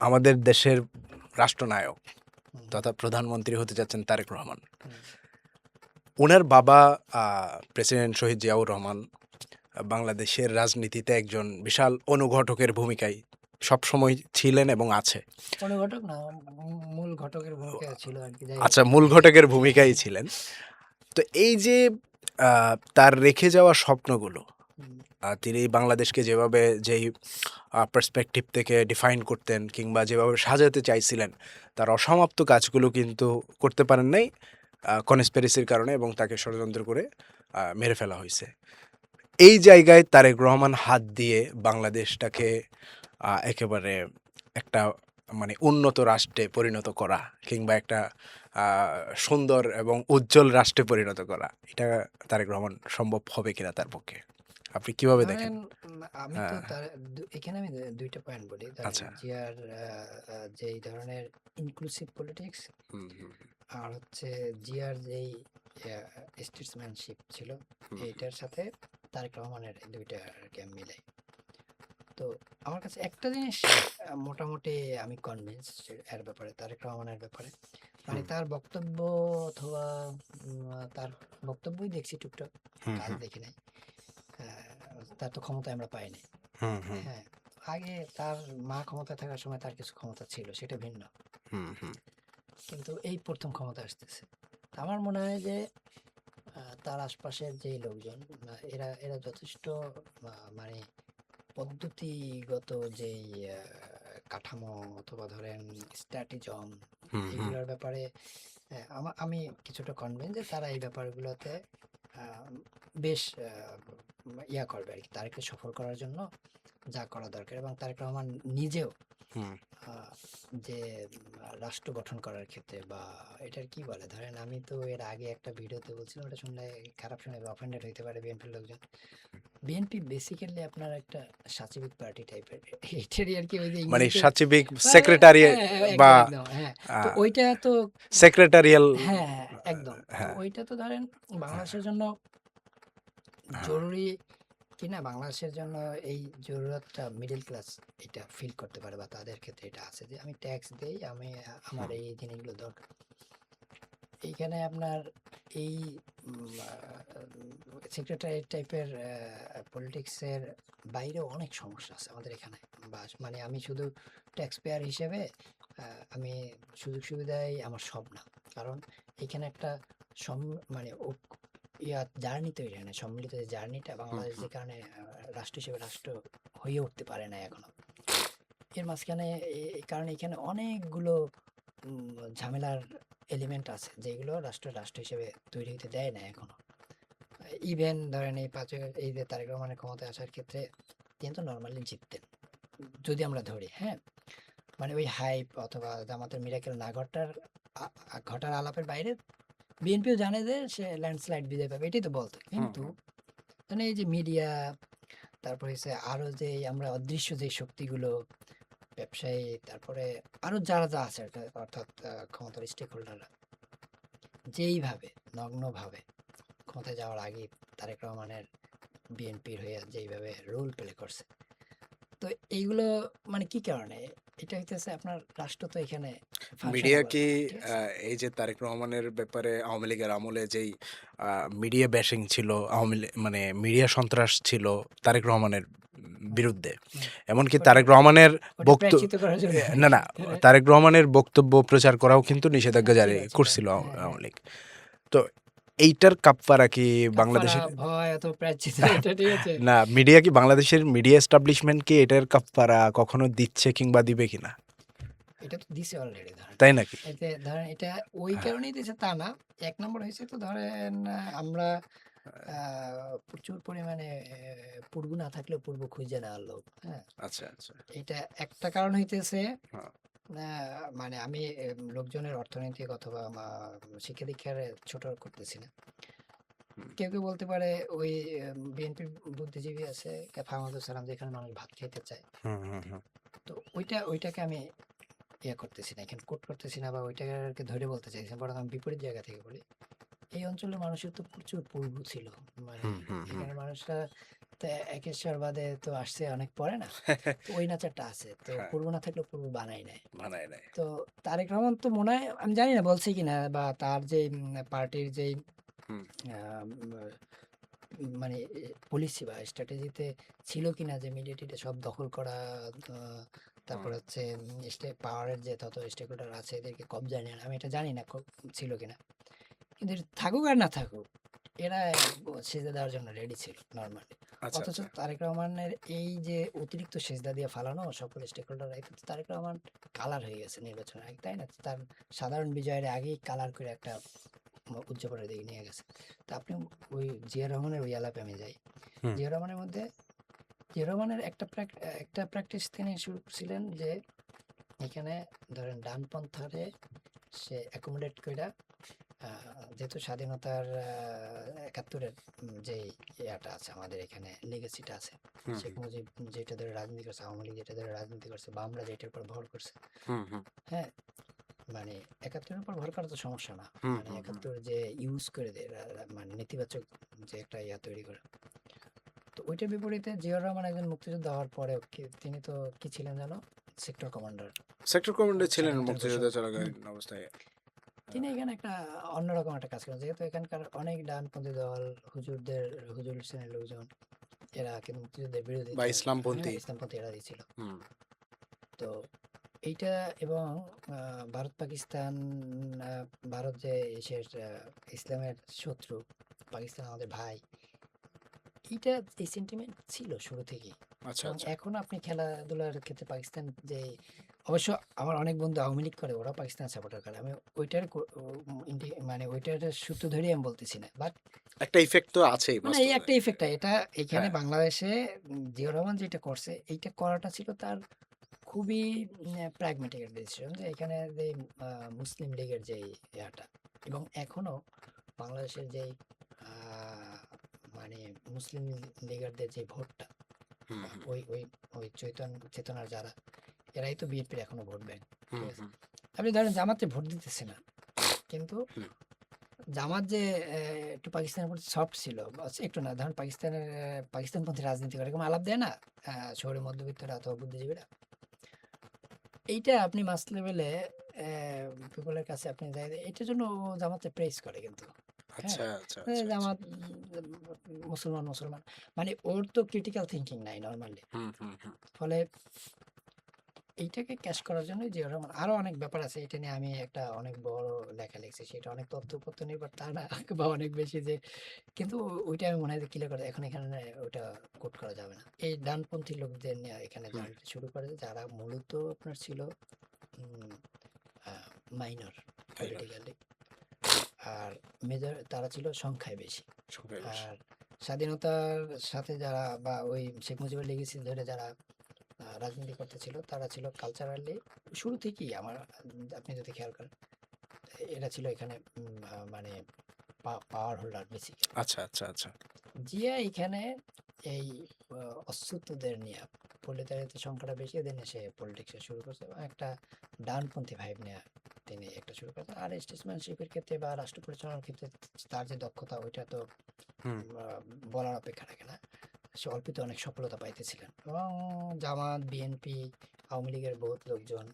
আমাদের দেশের রাষ্ট্রনায়ক হুম, হুম, তথা প্রধানমন্ত্রী হতে যাচ্ছেন তারেক রহমান। হুম, উনার বাবা আ প্রেসিডেন্ট শহীদ জিয়াউর রহমান বাংলাদেশের রাজনীতিতে একজন বিশাল অনুঘটকের ভূমিকায় সবসময় ছিলেন এবং আছে। কোনো ঘটক না, মূল ঘটকের ভূমিকা ছিল আরকি। যাই হোক। আচ্ছা, মূল ঘটকের ভূমিকায় ছিলেন। তো এই যে তার রেখে যাওয়া স্বপ্নগুলো, হুম, তিনি বাংলাদেশকে যেভাবে যেই পার্সপেক্টিভ থেকে ডিফাইন করতেন কিংবা যেভাবে সাজাতে চাইছিলেন, তার অসমাপ্ত কাজগুলো কিন্তু করতে পারেন নাই কনস্পিরেসির কারণে এবং তাকে ষড়যন্ত্র করে মেরে ফেলা হইছে। এই জায়গায় তারেক রহমান হাত দিয়ে বাংলাদেশটাকে একেবারে একটা মানে উন্নত রাষ্ট্রে পরিণত করা কিংবা একটা সুন্দর এবং উজ্জ্বল রাষ্ট্রে পরিণত করা, এটা তারেক রহমান সম্ভব হবে কিনা তার পক্ষে? আপনি কিভাবে দেখেন? ধরেন আমি তো হ্যাঁ, তার এখানে আমি দুইটা পয়েন্ট বলি। ধরেন আচ্ছা। জিয়ার যে এই ধরনের ইনক্লুসিভ পলিটিক্স হুম, হুম, আর হচ্ছে জিয়ার যেই স্টেটসম্যানশিপ ছিল হুম, এইটার সাথে তারেক রহমানের এই দুইটাকে আমি মিলাই। তো আমার কাছে একটা জিনিস মোটামুটি আমি কনভিন্স এর ব্যাপারে, তারেক রহমানের ব্যাপারে। মানে হুম, তার বক্তব্য অথবা তার বক্তব্যই দেখছি টুকটাক, হুম, কাজ হুম, দেখি নাই। তার তো ক্ষমতা আমরা পাইনি। হুম, হুম, হ্যাঁ, আগে তার মা ক্ষমতায় থাকার সময় তার কিছু ক্ষমতা ছিল, সেটা ভিন্ন। হুম, হুম, কিন্তু এই প্রথম ক্ষমতা আসতেছে। তো আমার মনে হয় যে তার আশপাশের যেই লোকজন এরা এরা যথেষ্ট মানে পদ্ধতিগত যেই কাঠামো অথবা ধরেন স্ট্র্যাটেজম হুম, হুম, এগুলোর ব্যাপারে আমি কিছুটা কনভিন্স যে তারা এই ব্যাপারগুলোতে আহ, বেশ ইয়া করবে আর কি, তারেককে সফল করার জন্য যা করা দরকার। এবং তারেক রহমান নিজেও হুম। আহ, যে রাষ্ট্র গঠন করার ক্ষেত্রে বা এটার কি বলে, ধরেন আমি তো এর আগে একটা ভিডিওতে বলছিলাম, ওটা শুনলে খারাপ শুনে অফেন্ডেড হইতে পারে বিএনপির লোকজন। বিএনপি বেসিক্যালি আপনার একটা সাচিবিক পার্টি টাইপের, এটারই আর কি, ওই যে মানে ইংরেজিতে সাচিবিক মানে, সেক্রেটারি বা একদম একদম হ্যাঁ। তো ওইটা তো সেক্রেটারিয়াল। হ্যাঁ হ্যাঁ, একদম। তো হ্যাঁ, ওইটা তো ধরেন হ্যাঁ, বাংলাদেশের জন্য হ্যাঁ, জরুরি কিনা, বাংলাদেশের জন্য এই জরুরতটা মিডল ক্লাস এটা ফিল করতে পারে, বা তাদের ক্ষেত্রে এটা আছে যে আমি ট্যাক্স দেই, আমি আমার হুম, এই জিনিসগুলো দরকার। এইখানে আপনার এই সেক্রেটারি টাইপের পলিটিক্সের বাইরেও অনেক সমস্যা আছে আমাদের এখানে। বা মানে আমি শুধু ট্যাক্স পেয়ার হিসেবে আমি সুযোগ সুবিধাই আমার সব না। কারণ এখানে একটা মানে জার্নি তৈরি হয় না, সম্মিলিত যে জার্নিটা হুম, বাংলাদেশ হুম, যে কারণে রাষ্ট্র হিসেবে রাষ্ট্র হয়ে উঠতে পারে না এখনো। এর মাঝখানে এই কারণে এখানে অনেকগুলো ঝামেলার এলিমেন্ট আছে যেগুলো রাষ্ট্র হিসেবে তৈরি হতে দেয় না এখনো। ইভেন ধরেন এই এই যে তারেক রহমানের ক্ষমতায় আসার ক্ষেত্রে কিন্তু নর্মালি জিততেন যদি আমরা ধরি, হ্যাঁ। মানে ওই হাইপ অথবা জামাতের মিরাকেল না ঘটার আলাপের বাইরে বিএনপিও জানে যে সে ল্যান্ডস্লাইড বিজয় পাবে, এটাই তো বলতো। হুম, কিন্তু হুম, মানে এই যে মিডিয়া, তারপরে হচ্ছে আরো যে আমরা অদৃশ্য যে শক্তিগুলো, ব্যবসায়ী, তারপরে আরো যারা যা আছে অর্থাৎ ক্ষমতার স্টেক হোল্ডাররা যেইভাবে নগ্নভাবে ক্ষমতায় যাওয়ার আগে তারেক রহমানের বিএনপির হয়ে যেইভাবে রোল প্লে করছে, তো এইগুলো মানে কি কারণে এটা হইতেছে আপনার রাষ্ট্র তো এখানে ফাংশনই মিডিয়া করে কি না, ঠিক আছে। এই যে তারেক রহমানের ব্যাপারে আওয়ামী লীগের আমলে যেই মিডিয়া ব্যাশিং ছিল, মানে মিডিয়া সন্ত্রাস ছিল তারেক রহমানের হুম, বিরুদ্ধে, হুম। এমনকি ওটা তারেক রহমানের ওটা প্রায়শ্চিত্ত করার জন্য না নাকি? না, তারেক রহমানের বক্তব্য প্রচার করাও কিন্তু নিষেধাজ্ঞা হ্যাঁ, জারি ছিল ছিল। করছিল হ্যাঁ হ্যাঁ। আওয়ামী লীগ। তো এইটার কাপ্পারা কি কাফফারা, বাংলাদেশের ভয় অথবা প্রায়শ্চিত্ত, এটা ঠিক আছে। না, মিডিয়া কি বাংলাদেশের মিডিয়া এস্টাবলিশমেন্ট কি এটার কাপ্পারা কখনো দিচ্ছে কিংবা দিবে কিনা? এটা তো দিছে অলরেডি ধরেন। তাই নাকি? এতে ধরেন এটা ওই কারণেই দিছে তা না। এক নম্বর হয়েছে তো ধরেন আমরা প্রচুর পরিমাণে পূর্ব না থাকলেও পূর্ব খুঁজে নেওয়ার লোক, হ্যাঁ। আচ্ছা, আচ্ছা। এটা একটা কারণ হইতেছে হ্যাঁ, মানে আমি লোকজনের অর্থনৈতিক অথবা শিক্ষা দীক্ষার ছোট করতেছি না। হুম, কেউ কেউ বলতে পারে ওই বিএনপির বুদ্ধিজীবী আছে ফাহমাদুর সালাম, যেখানে মানুষ ভাত খেতে চায়। হুম, হুম, হুম, তো ওইটাকে আমি ইয়ে করতেছি না, এখানে কোট করতেছি না বা ওইটাকে ধরে বলতে চাইছি না, বরং আমি বিপরীত জায়গা থেকে বলি। এই অঞ্চলের মানুষের তো প্রচুর পূর্ব ছিল। মানে হুম, হুম, হুম। এখানে মানুষরা তো একেশ্বরবাদে তো আসছে অনেক পরে না। তো ওই নাচারটা আছে, তো হ্যাঁ, পূর্ব না থাকলে পূর্ব বানাই নেয়। বানায় নাই। তো তারেক রহমান তো মনে হয়, আমি জানি না বলছে কিনা, বা তার যে পার্টির যেই হুম, মানে পলিসি বা স্ট্র্যাটেজিতে ছিল কিনা যে মিডিয়া টিডিয়া সব দখল করা, হুম, তারপর হচ্ছে পাওয়ারের যে তত স্টেক হোল্ডার আছে এদেরকে কবজায় নেন, আমি এটা জানি না ছিল কিনা। কিন্তু এটা থাকুক আর না থাকুক, এরা সেজদা দেওয়ার জন্য রেডি ছিল নর্মালি। আচ্ছা, অথচ আচ্ছা। তারেক রহমানের এই যে অতিরিক্ত সেজদা দিয়ে ফালানো সকল stakeholder, Tarek Rahman colour হয়ে গেছে নির্বাচনের আগে, তাই না? তার সাধারণ বিজয়ের আগেই কালার করে একটা উদযাপনের দিকে নিয়ে গেছে। তা আপনি ওই জিয়া রহমানের ওই আলাপে আমি যাই। হুম, জিয়া রহমানের মধ্যে জিয়া রহমানের একটা প্র্যাকটিস তিনি শুরু করছিলেন যে এখানে ধরেন ডানপন্থারে সে অ্যাকোমোডেট কইরা যেহেতু স্বাধীনতার ৭১-এর যে ইয়াটা আছে আমাদের এখানে লিগেসিটা আছে। হুম, শেখ মুজিব যেটা ধরে রাজনীতি করছে, আওয়ামী লীগ যেটা ধরে রাজনীতি করছে, বা আমরা যেটার উপর ভর করছে। হুম, হুম, হ্যাঁ? মানে ৭১-এর উপর ভর করা তো সমস্যা না। হুম, মানে হুম, হুম। ৭১ যে ইউজ করে দেয় মানে নেতিবাচক যে একটা ইয়া তৈরি করে। তো ওইটার বিপরীতে জিয়াউর রহমান একজন মুক্তিযোদ্ধা হওয়ার পরেও তিনি তো কি ছিলেন জানো? Sector commander. সেক্টর কমান্ডার ছিলেন স্বাধীনতার ঘোষক। মুক্তিযোদ্ধা হুম। চলাকালীন অবস্থায়। তিনি এখানে একটা অন্যরকম একটা কাজ করেন। যেহেতু এখানকার অনেক ডানপন্থী দল, হুজুর শ্রেণীর লোকজন, এরা কিন্তু মুক্তিযুদ্ধের বা বিরোধিতা, হ্যাঁ, ইসলামপন্থী। ইসলামপন্থী এরাই ছিল। হুম, তো এইটা এবং ভারত পাকিস্তান, আ ভারত যে এসের ইসলামের শত্রু, পাকিস্তান আমাদের ভাই। এইটা এই সেন্টিমেন্ট ছিল শুরু থেকেই। আচ্ছা, এবং আচ্ছা। এখন আপনি খেলাধুলার ক্ষেত্রে পাকিস্তান যে অবশ্য আমার অনেক বন্ধু আওয়ামী লীগ করে, ওরাও পাকিস্তান সাপোর্টার করে। আমি ওইটার মানে ওইটার সূত্র ধরেই আমি বলতেছি না। বাট একটা ইফেক্ট তো আছেই মানে এই বাস্তবে। একটা ইফেক্ট এটা এখানে হ্যাঁ, বাংলাদেশে জিয়াউর রহমান যেটা করছে, এইটা করাটা ছিল তার খুবই প্র্যাগম্যাটিক একটা ডিসিশন, যে এখানে যে মুসলিম লীগের যে ইয়াটা, এবং এখনো বাংলাদেশের যেই মানে মুসলিম লীগারদের যে ভোটটা, হুম, বা হুম, ওই চেতনার যারা, এরাই তো বিএনপির এখনো ভোট ব্যাংক। হুম, ঠিক আছে? হুম, আপনি ধরেন জামাতে ভোট দিতেছে না, কিন্তু হুম, জামাত যে একটু পাকিস্তানের প্রতি সফট ছিল, বা একটু না, ধরেন পাকিস্তানের পাকিস্তানপন্থী রাজনীতি করে এরকম আলাপ দেয় না শহরে মধ্যবিত্তরা অথবা বুদ্ধিজীবীরা। এইটা আপনি মাস লেভেলে পিপলের কাছে আপনি যাই, এটার জন্য ও জামাতে প্রেস করে কিন্তু। হ্যাঁ? আচ্ছা, আচ্ছা, আচ্ছা, আচ্ছা। জামাত মুসলমান। মানে ওর তো ক্রিটিক্যাল থিংকিং নাই নরমালি। হুম, হুম, হুম, ফলে এইটাকে ক্যাশ করার জন্যই জিয়াউর রহমান, আরো অনেক ব্যাপার আছে। এটা নিয়ে আমি একটা অনেক বড় লেখা লিখছি। সেটা অনেক তথ্য-উপত্য নির্ভর তা না, বা অনেক বেশি যে, কিন্তু ওইটা আমি মনে হয় যে ক্লিয়ার করে এখন এখানে ওইটা কোট করা যাবে না। এই ডানপন্থী লোকদের নিয়ে এখানে হুম। জার্নিটা শুরু করে, যারা মূলত আপনার ছিল উম আ মাইনর তাইলে পলিটিক্যালি। আর মেজর তারা ছিল সংখ্যায় বেশি। সংখ্যায় বেশি। আর স্বাধীনতার সাথে যারা, বা ওই শেখ মুজিবের লেগেসি ধরে যারা রাজনীতি করতেছিল, তারা ছিল কালচারালি শুরু থেকেই আমার, আপনি যদি খেয়াল করেন, এরা ছিল এখানে মানে পাওয়ার হোল্ডার বেসিক্যালি। আচ্ছা, আচ্ছা, আচ্ছা। জিয়া এখানে এই অচ্যুতদের নিয়ে, প্রলেতারিয়াতের সংখ্যাটা বেশি, এদের নিয়ে সে পলিটিক্স শুরু করছে, এবং একটা ডানপন্থী ভাইব নিয়ে তিনি একটা শুরু করেছেন। আর স্টেটসম্যানশিপের ক্ষেত্রে বা রাষ্ট্র পরিচালনার ক্ষেত্রে তার যে দক্ষতা, ওইটা তো হুম, বলার অপেক্ষা রাখে না। সে অল্পতে অনেক সফলতা পাইতেছিলেন, এবং জামাত, বিএনপি, আওয়ামী লীগের বহুত লোকজন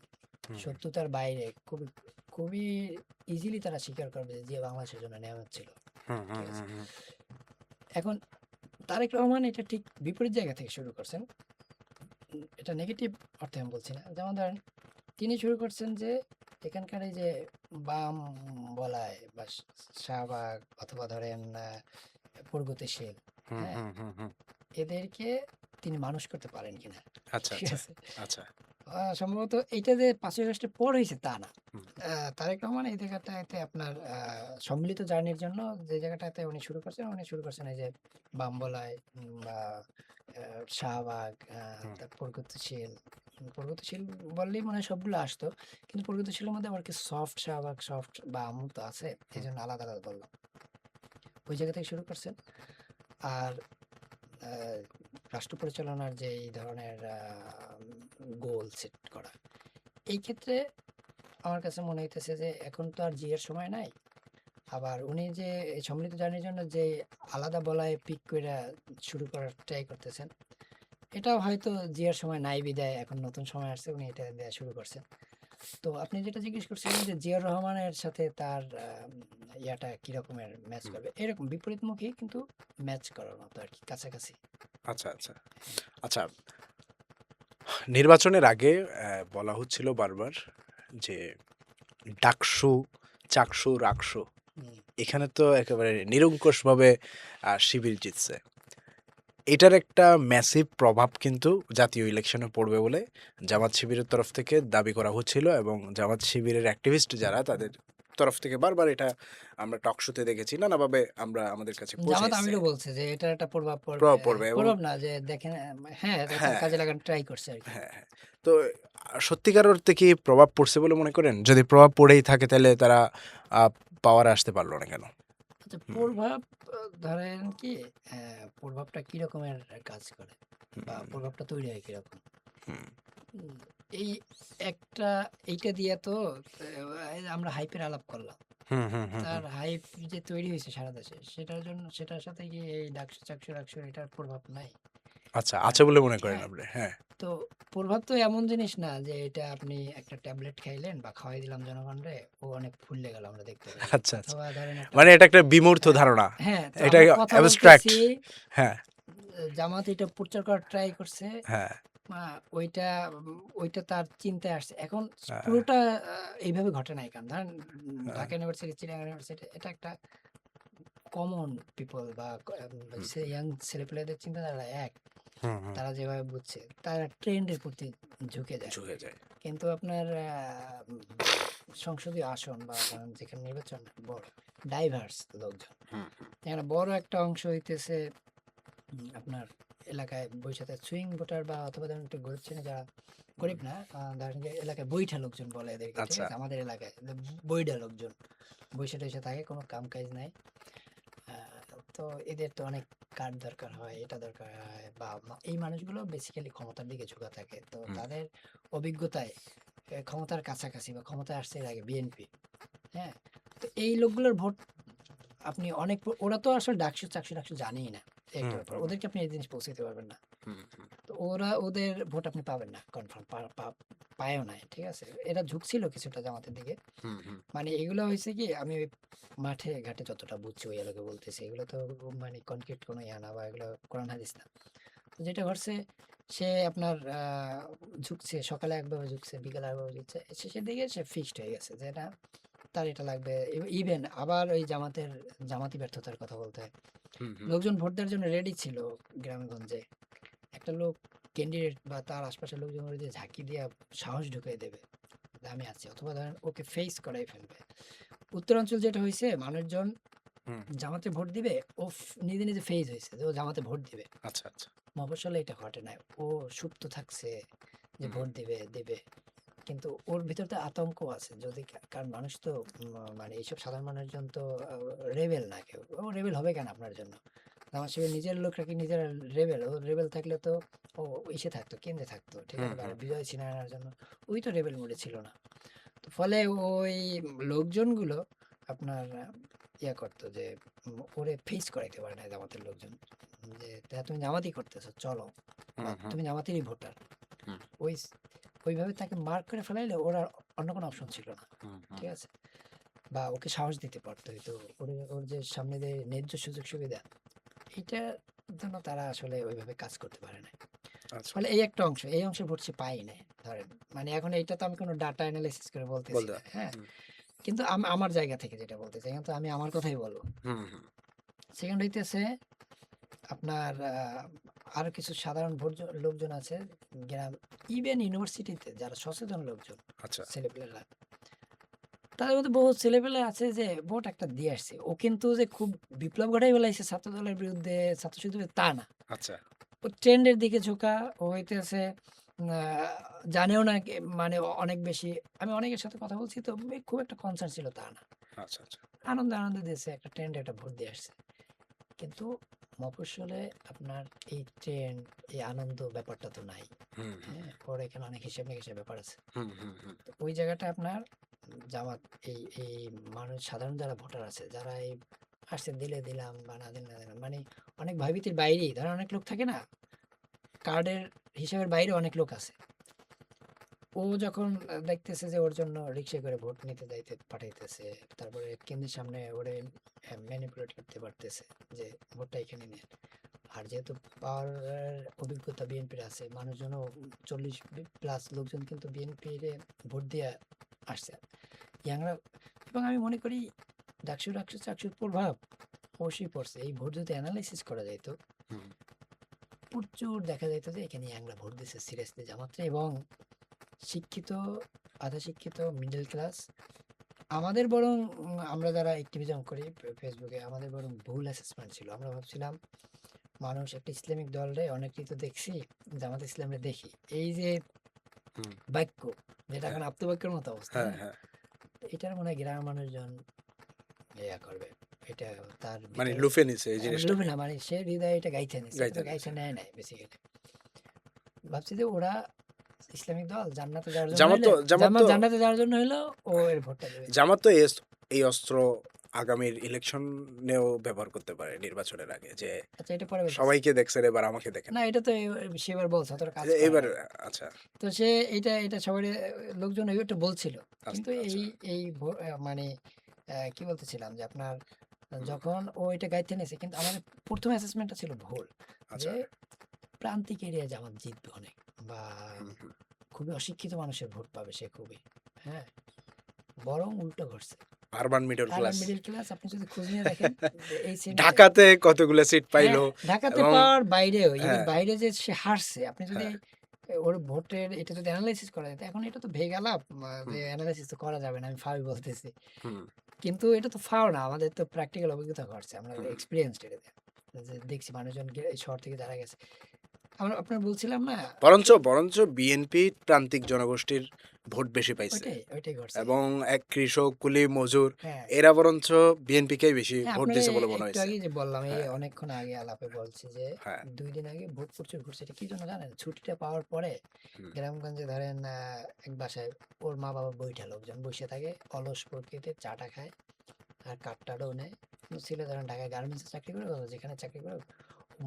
হুম, শত্রুতার বাইরে খুবই খুবই ইজিলি তারা স্বীকার করবে যে জিয়া বাংলাদেশের জন্য নেয়ামত ছিল। হুম, হুম, ঠিক আছে? হুম, হুম। এখন তারেক রহমান এটা ঠিক বিপরীত জায়গা থেকে শুরু করছেন। এটা নেগেটিভ অর্থে আমি বলছি না। যেমন ধরেন, তিনি শুরু করছেন যে এখানকার এই যে বাম বলায় বা শাহবাগ, অথবা ধরেন প্রগতিশীল, হুম, হ্যাঁ? হুম, হুম, হুম। এদেরকে তিনি মানুষ করতে পারেন কিনা। আচ্ছা, ঠিক আচ্ছা, আছে? আচ্ছা। সম্ভবত এইটা যে ৫ই আগস্টের পর হইছে তা না। হুম, তারেক রহমান এই জায়গাটাতে আপনার সম্মিলিত জার্নির জন্য যে জায়গাটাতে উনি শুরু করছেন এই যে বামবলায়, বা শাহবাগ, হুম, তারপর প্রগতিশীল বললেই মনে হয় সবগুলো আসতো। কিন্তু প্রগতিশীলের মধ্যে আবার কিছু সফট শাহবাগ, সফট বাম তো আছে। হুম, এজন্য আলাদা বললাম। ওই জায়গা থেকে শুরু করছেন। আর আ রাষ্ট্র পরিচালনার যে এই ধরনের গোল সেট করা। এই ক্ষেত্রে আমার কাছে মনে হইতেছে যে এখন তো আর জিয়ার সময় নাই। আবার উনি যে এই সম্মিলিত জার্নির জন্য যে আলাদা বলায় পিক কইরা শুরু করার ট্রাই করতেছেন, এটাও হয়তো জিয়ার সময় নাই বিধায় এখন নতুন সময় আসছে, উনি এটা দেয়া শুরু করছেন। তো আপনি যেটা জিজ্ঞেস করছিলেন যে জিয়াউর রহমানের সাথে তার ইয়াটা কি রকমের ম্যাচ হুম। করবে? এরকম বিপরীতমুখী কিন্তু ম্যাচ করার মতো আরকি, কাছাকাছি। আচ্ছা, আচ্ছা। আচ্ছা, নির্বাচনের আগে বলা হচ্ছিল বারবার যে ডাকসু, চাকসু, রাকসু হুম, এখানে তো একেবারে নিরঙ্কুশভাবে শিবির জিতছে। এটার একটা ম্যাসিভ প্রভাব কিন্তু জাতীয় ইলেকশনে পড়বে বলে জামাত শিবিরের তরফ থেকে দাবি করা হচ্ছিল এবং জামাত শিবিরের অ্যাক্টিভিস্ট যারা তাদের তরফ থেকে বারবার এটা আমরা টক শোতে দেখেছি, নানাভাবে আমরা আমাদের কাছে পৌঁছে জামাত এসছে। আমিরও বলছে যে এটার একটা প্রভাব পড়বে। প্রভাব পড়বে এবং প্রভাব না যে দেখেন হ্যাঁ, তারা হ্যাঁ, কাজে লাগানোর ট্রাই করছে আরকি। হ্যাঁ, হ্যাঁ। তো সত্যিকার অর্থে কি প্রভাব পড়ছে বলে মনে করেন? যদি প্রভাব পড়েই থাকে তাহলে তারা আ পাওয়ারে আসতে পারল না কেন? আচ্ছা হুম, প্রভাব ধরেন কি প্রভাবটা কি রকমের কাজ করে বা হুম, প্রভাবটা তৈরি হয় কিরকম? হুম, উম এই একটা এইটা দিয়ে তো এই যে আমরা হাইপের আলাপ করলাম। হুম, হুম, হুম, তার হুম। হাইপ যে তৈরি হয়েছে সারা দেশে সেটার জন্য সেটার সাথে কি এই ডাকসু চাকসু এটার প্রভাব নাই? আচ্ছা, বা আছে বলে মনে করেন হ্যাঁ, আপনি? হ্যাঁ। তো প্রভাব তো এমন জিনিস না যে এটা আপনি একটা ট্যাবলেট খাইলেন বা খাওয়াই দিলাম জনগণরে ও অনেক ফুললে গেল আমরা দেখতে পাই। আচ্ছা, আচ্ছা। অথবা ধরেন একটা মানে এটা একটা বিমূর্ত হ্যাঁ, ধারণা। হ্যাঁ, তো এটা আমরা কথা অ্যাবস্ট্রাক্ট। বলতেছি হ্যাঁ, জামাত এটা প্রচার করার ট্রাই করছে। হ্যাঁ, আ ওইটা ওইটা তার চিন্তায় আসছে। এখন হ্যাঁ, পুরোটা এইভাবে ঘটে নাই। কারণ ধরেন হ্যাঁ, ঢাকা ইউনিভার্সিটি, চিটাগাং ইউনিভার্সিটি এটা একটা কমন পিপল বা হুম, ইয়াং ছেলেপেলেদের চিন্তাধারা এক। হুম, হুম। তারা যেভাবে বুঝছে, তারা ট্রেন্ডের প্রতি ঝুঁকে যায়। ঝুঁকে যায়। কিন্তু আপনার সংসদীয় আসন বা ধরেন যেখানে নির্বাচন বড় ডাইভার্স লোকজন। হুম, হুম, এখানে বড় একটা অংশ হইতেছে আপনার এলাকায় বৈশাখে সুইং ভোটার বা অথবা ধরেন একটু গরিব শ্রেণী যারা হুম। গরিব না ধরেন যে এলাকায় বৈঠা লোকজন বলে এদেরকে, ঠিক আচ্ছা। আছে? আমাদের এলাকায় বৈঠা লোকজন বৈশা টৈশা থাকে, কোনো কাম কাজ নাই। তো এদের তো অনেক কার্ড দরকার হয়, এটা দরকার হয় বা এই মানুষগুলো বেসিক্যালি ক্ষমতার দিকে ঝুঁকা থাকে। তো হুম, তাদের অভিজ্ঞতায় ক্ষমতার কাছাকাছি বা ক্ষমতায় আসছে এর আগে বিএনপি, হ্যাঁ? তো এই লোকগুলোর ভোট আপনি অনেক ওরা তো আসলে ডাকসু জানেই না। এই একটা হুম, ব্যাপার। হুম, ওদেরকে আপনি এই জিনিস পৌঁছাইতে পারবেন না। হুম, হুম, তো ওদের ভোট আপনি পাবেন না কনফার্ম পায়ও নাই। ঠিক আছে? এরা ঝুঁকছিল কিছুটা জামাতের দিকে। হুম, হুম। মানে এগুলো হইছে কি আমি ওই মাঠে ঘাটে যতটা বুঝছি ওই এলাকায় বলতেছি। এগুলো তো মানে কনক্রিট কোনো ইয়া না বা এগুলো কোরআন হাদিস না। তো যেটা ঘটছে সে আপনার ঝুঁকছে সকালে একভাবে ঝুঁকছে, বিকালে একভাবে ঝুঁকছে। শেষের দিকে সে ফিক্সড হয়ে গেছে যে এটা তার এটা লাগবে। ইভেন আবার ওই জামাতি ব্যর্থতার কথা বলতে হয়। হুম, হুম, লোকজন ভোট দেওয়ার জন্য রেডি ছিল গ্রামে-গঞ্জে। একটা লোক ক্যান্ডিডেট বা তার আশপাশের লোকজন ওরে যে ঝাঁকি দিয়া সাহস ঢুকিয়ে দেবে যে আমি আছি, অথবা ধরেন ওকে ফেস করাই ফেলবে। উত্তরাঞ্চল যেটা হয়েছে মানুষজন হুম। জামাতে ভোট দিবে ও নিজে নিজে ফেজ হয়েছে যে ও জামাতে ভোট দিবে। আচ্ছা, আচ্ছা। মফস্বলে এটা ঘটে নাই, ও সুপ্ত থাকছে যে হুম, ভোট দিবে দেবে, কিন্তু ওর ভিতর তো আতঙ্ক আছে যদি কারণ মানুষ তো মানে এইসব সাধারণ মানুষজন তো রেবেল না কেউ, ও রেবেল হবে কেন আপনার জন্য? আমার সে নিজের লোকরা কি নিজের রেবেল, ও রেবেল থাকলে তো ও ইসে থাকতো কেন্দ্রে থাকতো, ঠিক হুম, আছে? হুম, বিজয় ছিনিয়ে আনার জন্য ওই তো রেবেল মোডে ছিল না। তো ফলে ওই লোকজনগুলো আপনার ইয়া করতো যে ওরে ফেস করাইতে পারে না জামাতের লোকজন, যে তা তুমি জামাতই করতেছো চলো, বা হুম, হুম, তুমি জামাতেরই ভোটার, হুম, ওই ওইভাবে তাকে মার্ক করে ফেলাইলে ওর আর অন্য কোনো অপশন ছিল না, হুম, হুম। ঠিক আছে? বা ওকে সাহস দিতে পারতো হয়তো ওর যে সামনে যে ন্যায্য সুযোগ সুবিধা এইটার জন্য তারা আসলে ওইভাবে কাজ করতে পারে না। আচ্ছা। ফলে এই একটা অংশ, এই অংশে ভোট সে পাই নাই ধরেন। মানে এখন এইটা তো আমি কোনো ডাটা অ্যানালাইসিস করে বলতেছি বলতে না, হ্যাঁ? হুম, কিন্তু আমার জায়গা থেকে যেটা বলতে চাই, কিন্তু আমি আমার কথাই বলবো। হুম, হুম। সেকেন্ড হইতেছে আপনার আরো কিছু সাধারণ লোকজন আছে গ্রাম, ইভেন ইউনিভার্সিটিতে যারা সচেতন লোকজন, আচ্ছা। ছেলেপেলেরা, তাদের মধ্যে বহু ছেলেপেলে আছে যে ভোট একটা দিয়ে আসছে। ও কিন্তু যে খুব বিপ্লব ঘটাই ফেলাইছে ছাত্র দলের বিরুদ্ধে, ছাত্র শিবিরের বিরুদ্ধে তা না। আচ্ছা, ও ট্রেন্ডের দিকে ঝোঁকা, ও হইতেছে আ জানেও না মানে অনেক বেশি, আমি অনেকের সাথে কথা বলছি তো খুব একটা কনসার্ন ছিল তা না। আচ্ছা, আচ্ছা। আনন্দে দিয়েছে একটা ট্রেন্ডে একটা ভোট দিয়ে আসছে। কিন্তু মফস্বলে আপনার এই ট্রেন্ড, এই আনন্দ ব্যাপারটা তো নাই। হুম, হুম, হ্যাঁ? ওর এখানে অনেক হিসাব নিকেশের ব্যাপার আছে। হুম, হুম, হুম, তো ওই জায়গাটা আপনার জামাত এই মানুষ সাধারণ যারা ভোটার আছে যারা এই আসছে দিলে দিলাম বা না দিলে না দিলাম মানে অনেক ভয়ভীতির বাইরেই ধরেন অনেক লোক থাকে না, কার্ডের হিসাবের বাইরে অনেক লোক আছে। ও যখন দেখতেছে যে ওর জন্য রিক্সায় করে ভোট নিতে যাইতে পাঠাইতেছে, তারপরে কেন্দ্রের সামনে ওরে ম্যানিপুলেট করতে পারতেছে যে ভোটটা এখানে নেন। আর যেহেতু পাওয়ারের অভিজ্ঞতা বিএনপির আছে, মানুষজনও 40+ লোকজন কিন্তু বিএনপির ভোট দিয়ে আসছে, ইয়াংরা। এবং আমি মনে করি চাকসুর প্রভাব অবশ্যই পড়ছে। এই ভোট যদি অ্যানালাইসিস করা যাইত, হুম, প্রচুর দেখা যাইত যে এখানে ইয়াংরা ভোট দিচ্ছে সিরিয়াসলি জামাতরে, এবং শিক্ষিত, আধা শিক্ষিত, মিডল ক্লাস আমাদের বরং আমরা যারা অ্যাক্টিভিজম করি ফেসবুকে আমাদের বরং ভুল অ্যাসেসমেন্ট ছিল। আমরা ভাবছিলাম মানুষ একটা ইসলামিক দলরে অনেকেই তো দেখছি, জামাত ইসলামরে দেখি। এই যে হুম, বাক্য, যেটা হ্যাঁ, এখন আপ্তবাক্যের মতো অবস্থা, হ্যাঁ, হ্যাঁ? হ্যাঁ। এটার মনে হয় গ্রামের মানুষজন ইয়া করবে। এটা তার মানে ভিতরে লুফে নিছে এই লোভে জিনিসটাকে। না, মানে সে হৃদয়ে এটা গাইথা নিছে। এটা গাইতে তো গাইথা নিছে। নেয় নাই বেসিক্যালি। ভাবছি যে ওরা ইসলামিক দল জান্নাতে যাওয়ার জন্য জামাত হইলে তো জামাত তো জান্নাতে যাওয়ার জন্য হইলো ও এর ভোটটা দেবে। জামাত তো এই অস্ত্র আগামীর ইলেকশনেও ব্যবহার করতে পারে নির্বাচনের আগে, যে আচ্ছা, এটা পরে বলতেছি। সবাইকে দেখছেন এবার আমাকে দেখেন। না, এটা তো সেবার বলছে, অতটা কাজ করে এবার নাই। আচ্ছা, তো সে এটা সবারই লোকজন একটু বলছিল। কিন্তু আচ্ছা, আচ্ছা, এই মানে কি বলতেছিলাম যে আপনার যখন ও এটা গাইতে নিয়েছে, কিন্তু আমাদের ১ম অ্যাসেসমেন্টটা ছিল ভুল। আচ্ছা। যে প্রান্তিক এরিয়ায় জামাত জিতবে অনেক, বা হুম, হুম। খুবই অশিক্ষিত মানুষের ভোট পাবে সে খুবই। হ্যাঁ? বরং উল্টো ঘটছে। Urban middle urban class. Middle class আপনি যদি খোঁজ নিয়ে দেখেন যে এই সিনারিও, ঢাকাতে কতগুলো সিট হ্যাঁ, পাইলো ঢাকাতে এবং পাওয়ার বাইরেও, ইভেন হ্যাঁ, বাইরে যে সে হারছে, আপনি যদি হ্যাঁ, ওর ভোটের এটা যদি এনালাইসিস করা যেত, এখন এটা তো ভেগালাপ, যে হুম, এনালাইসিস তো করা যাবে না, আমি ফাউল বলতেছি। হুম, কিন্তু এটা তো ফাও না, আমাদের তো প্র্যাকটিক্যাল অভিজ্ঞতা ঘটছে, আমরা হুম। এক্সপিরিয়েন্সড এটাতে, যে দেখছি মানুষজন এই শহর থেকে যারা গেছে। আমরা আপনার বলছিলাম না, বরঞ্চ বিএনপি প্রান্তিক জনগোষ্ঠীর ভোট বেশি পাইছে ওইটাই ঘটছে। এবং এক কৃষক, কুলি, মজুর হ্যাঁ, এরা বরঞ্চ বিএনপিকেই বেশি হ্যাঁ, ভোট আপনারে দিছে বলে মনে একটু হয়েছে। আগেই যে বললাম, এই হ্যাঁ, অনেকক্ষণ আগে আলাপে বলছি যে হ্যাঁ, ২ দিন আগে ভোট প্রচুর ঘুরছে। এটা কি জন্য জানেন? ছুটিটা পাওয়ার পরে হুম, গ্রামগঞ্জে ধরেন এক বাসায় ওর মা-বাবা বইঠা লোকজন বইসা থাকে, অলস প্রকৃতির চা-টা খায় আর কাঠ-টাঠও নেয়। কিন্তু ছেলে ধরেন ঢাকায় গার্মেন্টসে চাকরি করে, অথবা যেখানে চাকরি করে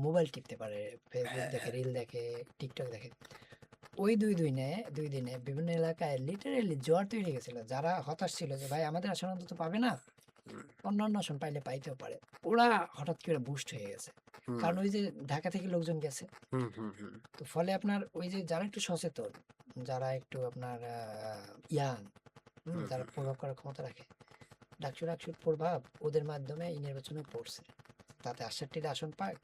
মোবাইল টিপতে পারে, ফেসবুক হ্যাঁ, দেখে, হ্যাঁ, রিল দেখে, টিকটক দেখে। ওই ২ দিনে বিভিন্ন এলাকায় লিটারেলি জ্বর তৈরি হয়ে গেছিল। যারা হতাশ ছিল যে ভাই আমাদের আসন অন্তত পাবে না, হুম, অন্যান্য আসন পাইলে পাইতেও পারে। ওরা হঠাৎ করে বুস্ট হয়ে গেছে। হুম, কারণ ওই যে ঢাকা থেকে লোকজন গেছে। হুম, হুম, হুম, তো ফলে আপনার ওই যে যারা একটু সচেতন, যারা একটু আপনার ইয়াং, হুম, যারা হুম। প্রভাব করার ক্ষমতা রাখে, ডাকসুর প্রভাব ওদের মাধ্যমে এই নির্বাচনে পড়ছে। তাতে ৬৮টা আসন পাক,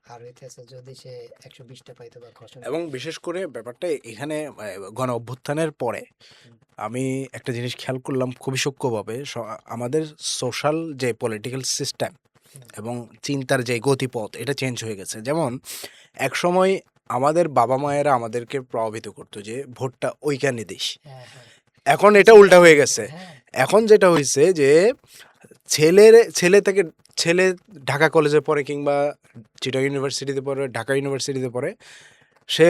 আর হইতেছে যদি সে ১২০টা পাইতো বা ঘষণ। এবং বিশেষ করে ব্যাপারটা এখানে গণ অভ্যুত্থানের পরে হুম, আমি একটা জিনিস খেয়াল করলাম খুবই সূক্ষ্মভাবে, আমাদের সোশ্যাল যে পলিটিক্যাল সিস্টেম হুম, এবং চিন্তার যে গতিপথ এটা চেঞ্জ হয়ে গেছে। যেমন একসময় আমাদের বাবা মায়েরা আমাদেরকে প্রভাবিত করতো যে ভোটটা ওইখানে দিস। হ্যাঁ, হ্যাঁ। এখন এটা চিন্তা উল্টা হয়ে ভাবনা গেছে। থেকে, হ্যাঁ। এখন যেটা হইছে যে ছেলে থেকে ছেলে ঢাকা কলেজে পড়ে কিংবা চিটাগং ইউনিভার্সিটিতে পড়ে, ঢাকা ইউনিভার্সিটিতে পড়ে, সে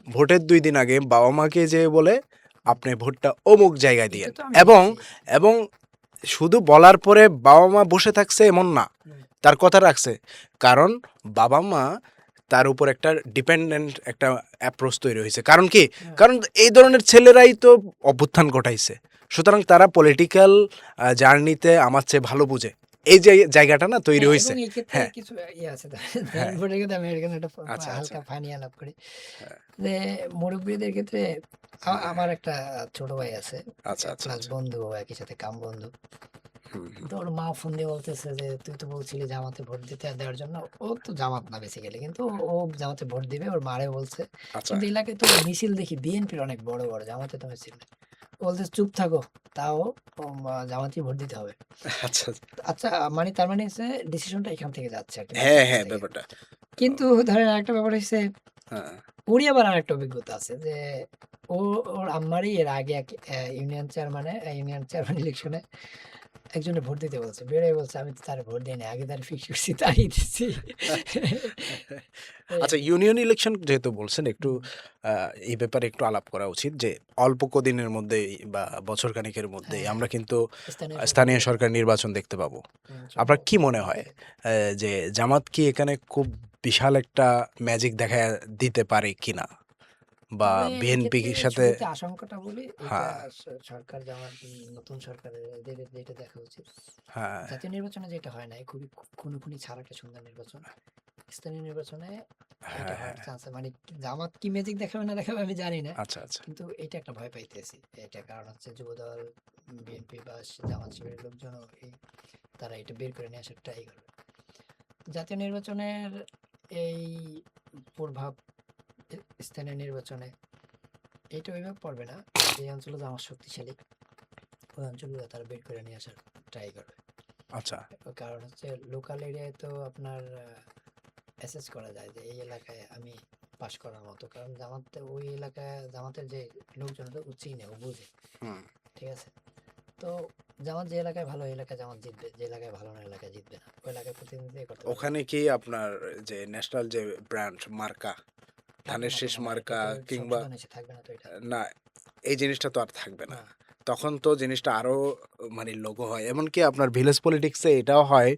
ভোটের ২ দিন আগে বাবা-মাকে যেয়ে বলে, হুম, "আপনি ভোটটা অমুক জায়গায় এটা দিয়েন।" তো আমি এবং দেখছি। এবং শুধু বলার পরে বাবা-মা বসে থাকছে এমন না। হুম, তার কথা রাখছে। কারণ বাবা-মা তার উপর একটা ডিপেন্ডেন্ট একটা অ্যাপ্রোচ তৈরি হইছে। কারণ কি? হুম। কারণ এই ধরনের ছেলেরাই তো অভ্যুত্থান ঘটাইছে। সুতরাং তারা পলিটিক্যাল জার্নিতে আমার চেয়ে ভালো বুঝে। এই যে জায়গাটা না তৈরি হ্যাঁ, এবং হইছে। এই ক্ষেত্রে হ্যাঁ, কিছু ইয়ে আছে। ধরেন হ্যাঁ। ভোটের ক্ষেত্রে আমি এখানে একটা আচ্ছা, আচ্ছা। হালকা ফানি আলাপ করি। হ্যাঁ, যে মুরব্বিদের ক্ষেত্রে হ্যাঁ। আমার একটা ছোট ভাই আছে। আচ্ছা, আচ্ছা, প্লাস আচ্ছা। বন্ধু, একই সাথে কাম বন্ধু। হুম, হুম। তো ওর মা ফোন দিয়ে বলতেছে যে তুই তো বলছিলি জামাতে ভোট দিতে দেওয়ার জন্য। ও তো জামাত না বেসিক্যালি, কিন্তু ও জামাতে ভোট দিবে, ওর মারে বলছে। আচ্ছা। কিন্তু এলাকায় তো মিছিল দেখি বিএনপির অনেক বড় বড়, জামাতে তো মিছিল নেই। ও বলতেছে চুপ থাকো, তাও জামাতেই ভোট দিতে হবে। আচ্ছা। আচ্ছা, মানে তার মানে হচ্ছে ডিসিশনটা এখান থেকে যাচ্ছে আর কি, হ্যাঁ, বাচ্চার কাছ হ্যাঁ, থেকে। ব্যাপারটা। ও কিন্তু ধরেন আরেকটা ব্যাপার হচ্ছে, হ্যাঁ। ওরই আবার আরেকটা অভিজ্ঞতা আছে যে ও ওর আম্মারই এর আগে এক ইউনিয়ন চেয়ারম্যান ইলেকশনে একজনের ভোট দিতে বলছে। বেরোয় বলছে আমি তো তারে ভোট দেই নাই। আগে তারে ফিক্স করছি, তারই দিছি। এই আচ্ছা, আরকি। ইউনিয়ন ইলেকশন যেহেতু বলছেন একটু হুম, এই ব্যাপারে একটু আলাপ করা উচিত যে অল্প কদিনের মধ্যেই বা বছর খানেকের মধ্যেই হ্যাঁ, আমরা হ্যাঁ। কিন্তু স্থানীয় সরকার স্থানীয় নির্বাচন। সরকার নির্বাচন দেখতে পাবো। আপনার সম্ভব কি মনে হতে হয় পারে। যে জামাত কি এখানে খুব বিশাল একটা ম্যাজিক দেখায়া দিতে পারে কিনা? বা তবে এই ক্ষেত্রে বিএনপির সাথে শুরুতে আশঙ্কাটা বলি, এটা হ্যাঁ, সরকার যেমন নতুন সরকারের এদের এটা দেখা উচিত। হ্যাঁ, জাতীয় নির্বাচনে যেটা হয় নাই, খুবই খুনোখুনি ছাড়া একটা সুন্দর নির্বাচন। স্থানীয় নির্বাচনে এটা হ্যাঁ, হওয়ার হ্যাঁ। চান্স, মানে জামাত কি ম্যাজিক দেখাবে না দেখাবে আমি জানি না। আচ্ছা, আচ্ছা। কিন্তু এটা একটা ভয় পাইতেছি। এটা কারণ হচ্ছে যুবদল, বিএনপি বা জামাত শিবিরের লোকজনও তারা এটা বের করে নিয়ে আসার ট্রাই করবে। জাতীয় নির্বাচনের এই প্রভাব স্থানীয় নির্বাচনে এটা ওইভাবে পড়বে না। যে অঞ্চলে জামাত শক্তিশালী, ওই অঞ্চলগুলো তারা বের করে নিয়ে আসার ট্রাই করবে। আচ্ছা। কারণ হচ্ছে লোকাল এরিয়ায় তো আপনার অ্যাসেস করা যায় যে এই এলাকায় আমি পাস করার মতো, কারণ জামাতে ওই এলাকায় জামাতের যে লোকজন তো চিনে ও বুঝে, হুম। ঠিক আছে। তো জামাত যে এলাকায় ভালো ওই এলাকায় জামাত জিতবে, যে এলাকায় ভালো না এলাকায় জিতবে না, ওই এলাকায় প্রতিনিধিত্ব করতে পারবে। ওখানে কি আপনার যে ন্যাশনাল যে ব্র্যান্ড মার্কা, থাকবে ধানের না তো শেষ মনে হয়, এটা মার্কা তো কিংবা সংশোধন হয়েছে, থাকবে না তো এটা। না, এই জিনিসটা তো আর থাকবে না। না, তখন তো জিনিসটা আরো মানে লোগো হয়। এমনকি আপনার ভিলেজ পলিটিক্সে এটাও হয়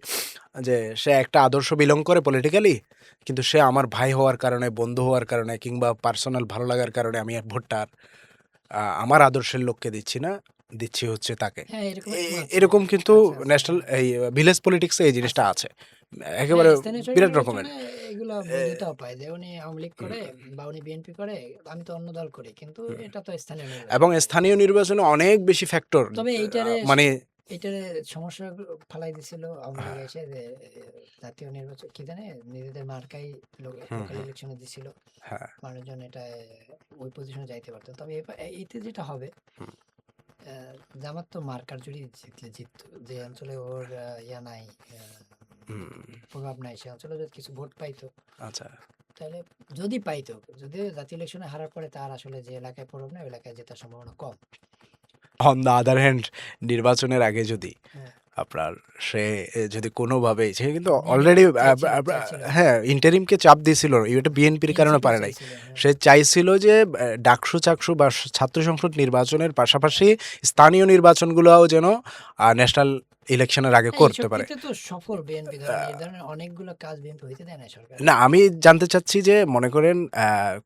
যে সে একটা আদর্শ বিলং করে পলিটিক্যালি, কিন্তু সে আমার ভাই হওয়ার কারণে, বন্ধু হওয়ার কারণে কিংবা পার্সোনাল ভালো লাগার কারণে আমি আর ভোটটা আর আমার আদর্শের লোককে দিচ্ছি না, দিচ্ছি হচ্ছে তাকে। হ্যাঁ এরকম এরকম আছে, এরকম কিন্তু আছে আছে ন্যাশনাল হ্যাঁ এই ভিলেজ পলিটিক্সে এই জিনিসটা আছে। আছে। হ্যাঁ একেবারে স্থানীয় সরকার বিরাট রকমের। নির্বাচনে এগুলো এ বৈধতাও পায় যে উনি আওয়ামী লীগ হুম, করে বা উনি বিএনপি করে, আমি তো অন্য দল করি, কিন্তু হুম। এটা তো স্থানীয় এবং নির্বাচন ভাই। স্থানীয় নির্বাচনে অনেক বেশি ফ্যাক্টর তবে এইটারে মানে এইটারে সমস্যা ফালাই দিছিল আওয়ামী লীগ এসে যে জাতীয় নির্বাচন কি জানে নিজেদের মার্কাই হুম, লোকাল হুম, ইলেকশনে দিছিল, হ্যাঁ, মানুষজন এটা ওই পজিশনে যাইতে পারতো। তবে এতে যেটা হবে হুম, জামাত তো মার্কার জুড়ি জিতলে জিততো, যে অঞ্চলে ওর ইয়া নাই, হুম, প্রভাব নাই, সে অঞ্চলে যদি কিছু ভোট পাইতো, আচ্ছা। তাহলে যদি পাইতো, যদি জাতীয় ইলেকশনে হারার পরে তার আসলে যে এলাকায় প্রভাব নেই ওই এলাকায় জেতার সম্ভাবনা কম। অন দ্য আদার হ্যান্ড নির্বাচনের আগে যদি হ্যাঁ আপনার সে যদি কোনোভাবে সে কিন্তু বিএনপি অলরেডি চাইছিল হ্যাঁ ইন্টারিমকে চাপ দিয়েছিল, এটা বিএনপির কারণে এনসিপিও পারে নাই। চাইছিল হ্যাঁ সে চাইছিল যে ডাকসু চাকসু বা ছাত্র সংসদ নির্বাচনের পাশাপাশি স্থানীয় নির্বাচনগুলোও যেন ন্যাশনাল ইলেকশনের আগে হ্যাঁ, করতে এইসব পারে। ক্ষেত্রে তো সফল বিএনপি, ধরেন এই ধরনের অনেকগুলো কাজ বিএনপি হইতে দেয় না সরকার। না, আমি জানতে চাচ্ছি যে মনে করেন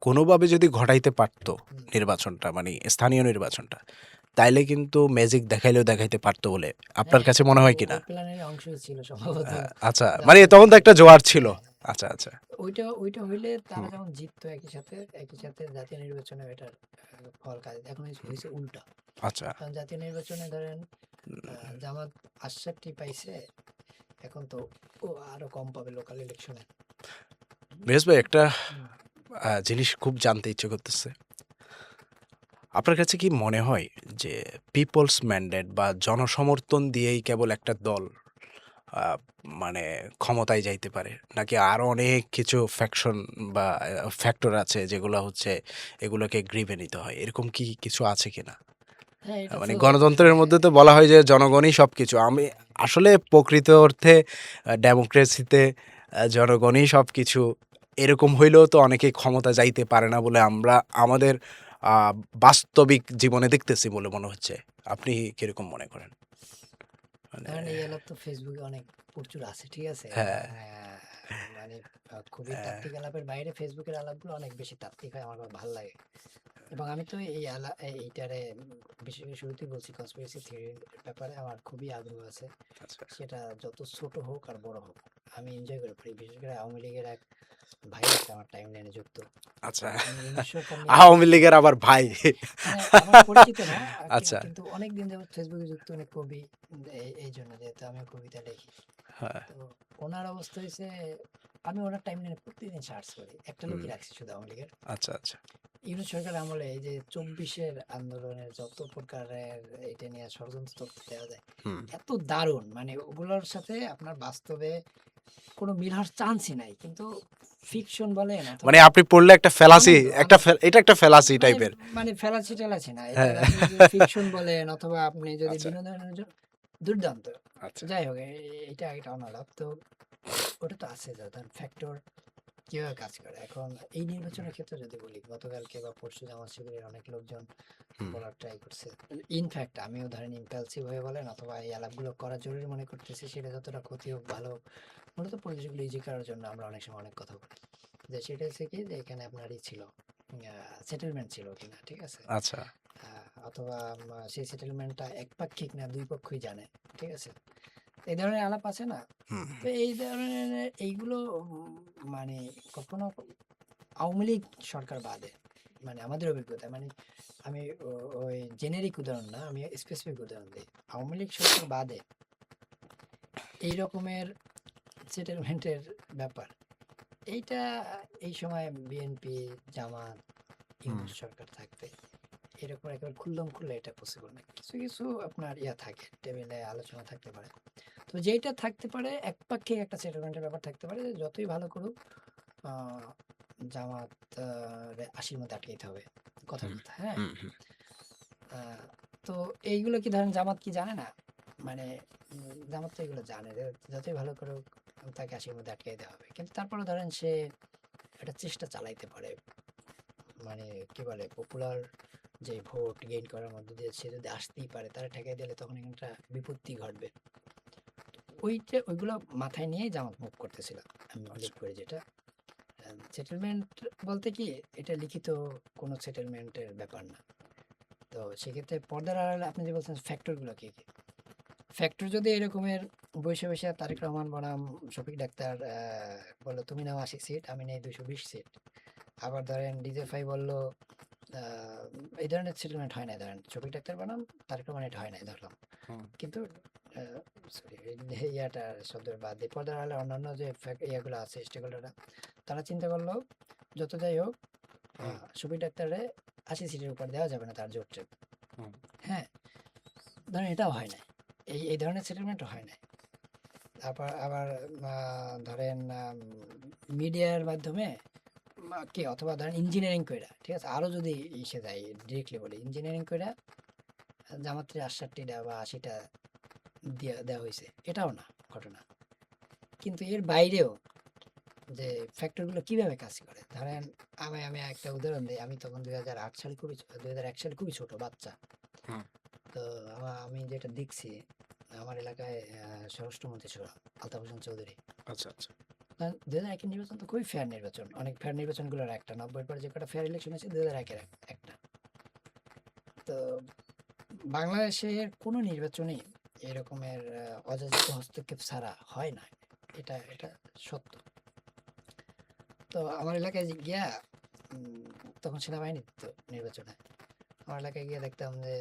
কোনোভাবে যদি ঘটাইতে পারতো হুম। নির্বাচনটা, মানে স্থানীয় নির্বাচনটা, তাইলে কিন্তু ম্যাজিক দেখাইলেও দেখাইতে পারতো বলে আপনার হ্যাঁ কাছে এটা মনে তো হয় কিনা? ওই প্ল্যানের অংশই ছিল সম্ভবত, আচ্ছা, মানে জামাতের তখন তো প্ল্যানে। একটা জোয়ার ছিল। হ্যাঁ আচ্ছা, আচ্ছা। ওইটা ওইটা হইলে তারা হুম, যেমন জিততো একই সাথে জাতীয় নির্বাচনে এটার ফল কাজ, এখন হুম, হয়েছে উল্টা। আচ্ছা। কারণ জাতীয় নির্বাচনে ধরেন উম, জামাত 68টি পাইছে, এখন তো ও আরো কম পাবে লোকাল ইলেকশনে। মিরাজ ভাই, একটা জিনিস খুব জানতে ইচ্ছে করতেছে। আপনার কাছে কি মনে হয় যে পিপলস ম্যান্ডেট বা জনসমর্থন দিয়েই কেবল একটা দল আহ, মানে ক্ষমতায় যাইতে পারে, নাকি আরো অনেক কিছু ফ্যাকশন বা ফ্যাক্টর আছে যেগুলো হচ্ছে এগুলোকে গ্রিভে নিতে হয়, এরকম কি কিছু আছে কিনা? হ্যাঁ এটা মানে তো গণতন্ত্রের মধ্যে তো বলা হয় যে জনগণই সবকিছু। আমি হ্যাঁ আসলে প্রকৃত অর্থে ডেমোক্রেসিতে জনগণই সবকিছু, এরকম হইলেও তো অনেকেই ক্ষমতা যাইতে পারে না বলে আমরা আমাদের আহ, বাস্তবিক জীবনে দেখতেছি বলে মনে হচ্ছে। আপনি কিরকম মনে করেন? মানে ধরেন এই আলাপ তো ফেসবুকে অনেক প্রচুর আছে, ঠিক আছে, হ্যাঁ, এবং মানে খুবই হ্যাঁ, তাত্ত্বিক আলাপের বাইরে ফেসবুকের আলাপগুলো অনেক বেশি তাত্ত্বিক হয়, আমার খুব ভালো লাগে। এবং আমি তো এইটারে বিশেষ করে শুরুতেই বলছি কনস্পিরেসি থিওরির ব্যাপারে আমার খুবই আগ্রহ আছে। আচ্ছা, সেটা যত ছোট হোক আর বড় হোক আমি এনজয় করে পড়ি। বিশেষ করে আওয়ামী লীগের এক ভাই আছে আমার টাইম লাইনে যুক্ত, আচ্ছা। উনি ইউনূস সরকার নিয়ে আওয়ামী লীগের আবার ভাই। মানে আমার পরিচিত না, আচ্ছা, কিন্তু অনেকদিন যাবত ফেসবুকে যুক্ত, উনি কবি, এই জন্য যেহেতু আমি কবিতা লিখি। হ্যাঁ, তো ওনার অবস্থা হয়েছে, আমি ওনার টাইম লাইনে প্রতিদিন সার্চ করি, একটা হুম, লোকই রাখছি শুধু আওয়ামী লীগের। আচ্ছা, আচ্ছা, ইউনূস সরকার আমলে এই যে 24-এর আন্দোলনের যত প্রকারের এটা নিয়ে ষড়যন্ত্র তথ্য দেওয়া যায়, হুম। এত দারুণ, মানে ওগুলোর সাথে আপনার বাস্তবে কোনো মিল হওয়ার চান্সই নাই, কিন্তু ফিকশন বলেন মানে অথবা আপনি পড়লে একটা ফেলাসি, আনন্দ একটা আনন্দ এটা একটা ফেলাসি মানে টাইপের। মানে ফেলাচ্ছি টেলাচ্ছি না, এটা হ্যাঁ, আপনি যদি ফিকশন বলেন অথবা আপনি যদি আচ্ছা, বিনোদনের জন্য দুর্দান্ত। আচ্ছা, যাই হোক এটা একটা অনালাপ তো, ওটা তো আছে ধরেন ফ্যাক্টর কিভাবে কাজ করে। এখন এই নির্বাচনের ক্ষেত্রে যদি বলি, গতকালকে বা পরশু জামাত শিবিরের অনেক লোকজন হুম, বলার ট্রাই করছে। ইনফ্যাক্ট আমিও ধরেন ইম্পালসিভ হয়ে বলেন অথবা এই আলাপগুলো করা জরুরি মনে করতেছি, সেটা যতটা ক্ষতি হোক ভালো হোক, মূলত পরিবেশগুলো ইজি করার জন্য আমরা অনেক সময় অনেক কথা বলি। যে সেটা হচ্ছে কি যে এখানে আপনার ছিল সেটেলমেন্ট ছিল কিনা, ঠিক আছে, আচ্ছা, অথবা সেই সেটেলমেন্টটা একপাক্ষিক না দুই পক্ষই জানে, ঠিক আছে, এই ধরনের আলাপ আছে না। হুম, তো এই ধরনের এইগুলো মানে কখনো আওয়ামী লীগ সরকার বাদে, মানে আমাদের অভিজ্ঞতা, মানে আমি ওই জেনেরিক উদাহরণ না, আমি স্পেসিফিক উদাহরণ দিই, আওয়ামী লীগ সরকার বাদে এই রকমের সেটেলমেন্টের ব্যাপার, এইটা এই সময় বিএনপি জামাত হুম, ইউনূস সরকার থাকতে এরকম একেবারে খুললাম খুললে এটা পসিবল না। কিছু, কিছু আপনার থাকে, টেবিলে আলোচনা থাকতে পারে। তো যেইটা থাকতে পারে একপাক্ষিক একটা সেটেলমেন্টের ব্যাপার থাকতে পারে যে যতই ভালো করুক আ জামাত রে ৮০ র মধ্যে আটকাইতে হবে। কথার হুম, কথা, হ্যাঁ? হুম, হুম। আ তো এইগুলো কি ধরেন জামাত কি জানে না? মানে জামাত তো এগুলো জানে যে যতই ভালো করুক তাকে ৮০ র মধ্যে আটকাইতে হবে। কিন্তু তারপরেও ধরেন সে একটা চেষ্টা চালাইতে পারে। মানে কি বলে পপুলার যে ভোট গেইন করার মধ্য দিয়ে সে যদি আসতেই পারে তারা ঠেকাই দিলে তখন একটা বিপত্তি ঘটবে। ওইগুলো মাথায় নিয়েই জামাত মুভ করতেছিল। আমি আচ্ছা। বিলিভ করি যেটা। সেটেলমেন্ট বলতে কি এটা লিখিত কোনো সেটেলমেন্টের ব্যাপার না। তো সেক্ষেত্রে পর্দার আড়ালে আপনি যে বলছেন ফ্যাক্টর গুলো কি, কি? ফ্যাক্টর যদি এরকমের বইসা, বইসা তারেক রহমান বনাম শফিক ডাক্তার বলল, "তুমি নাও ৮০ সিট, আমি নেই ২২০ সিট।" আবার ধরেন ডিজেফাই বলল আ এই ধরনের সেটেলমেন্ট হয় নাই ধরেন। শফিক ডাক্তার বনাম তারেক রহমান এটা হয় নাই ধরলাম। হুম, কিন্তু আ সরি ইয়াটা শব্দের বাদ দিয়ে পর্দার আড়ালে অন্যান্য যে ইয়াগুলো আছে স্টেকহোল্ডাররা তারা চিন্তা করলো যত যাই হোক আ হুম, শফিক ডাক্তারে ৮০ সিটের উপর দেওয়া যাবে না তার জোটে। হুম, হ্যাঁ? ধরেন এটাও হয় নাই। এই ধরনের সেটেলমেন্টও হয় নাই। তারপর আবার আ ধরেন মিডিয়ার মাধ্যমে কি অথবা ধরেন ইঞ্জিনিয়ারিং কইরা, ঠিক আছে? আরো যদি ইসে যাই ডিরেক্টলি বলি, ইঞ্জিনিয়ারিং কইরা জামাতের ৬৮টা বা ৮০টা দেওয়া হইছে। এটাও না ঘটনা। কিন্তু এর বাইরেও যে ফ্যাক্টর গুলো কিভাবে কাজ করে? ধরেন আমি একটা উদাহরণ দেই। আমি তখন ২০০৮ সালে ২০০১ সালে খুবই ছোট বাচ্চা। হুম। তো আমি যেটা দেখছি আমার এলাকায় স্বরাষ্ট্রমন্ত্রী ছিল আলতাফ হোসেন চৌধুরী। আচ্ছা, আচ্ছা। ২০০১ এর নির্বাচন তো খুবই ফেয়ার নির্বাচন। অনেক ফেয়ার নির্বাচনগুলোর একটা। ৯০ পরে যে কটা ফেয়ার ইলেকশন হয়েছে ২০০১ এর একটা। তো বাংলাদেশের কোনো নির্বাচনেই এরকমের অযাচিত হস্তক্ষেপ ছাড়া হয় না। এটা সত্য। তো আমার এলাকায় গিয়া উম তখন সেনাবাহিনী তো নির্বাচনে। আমার এলাকায় গিয়ে দেখতাম যে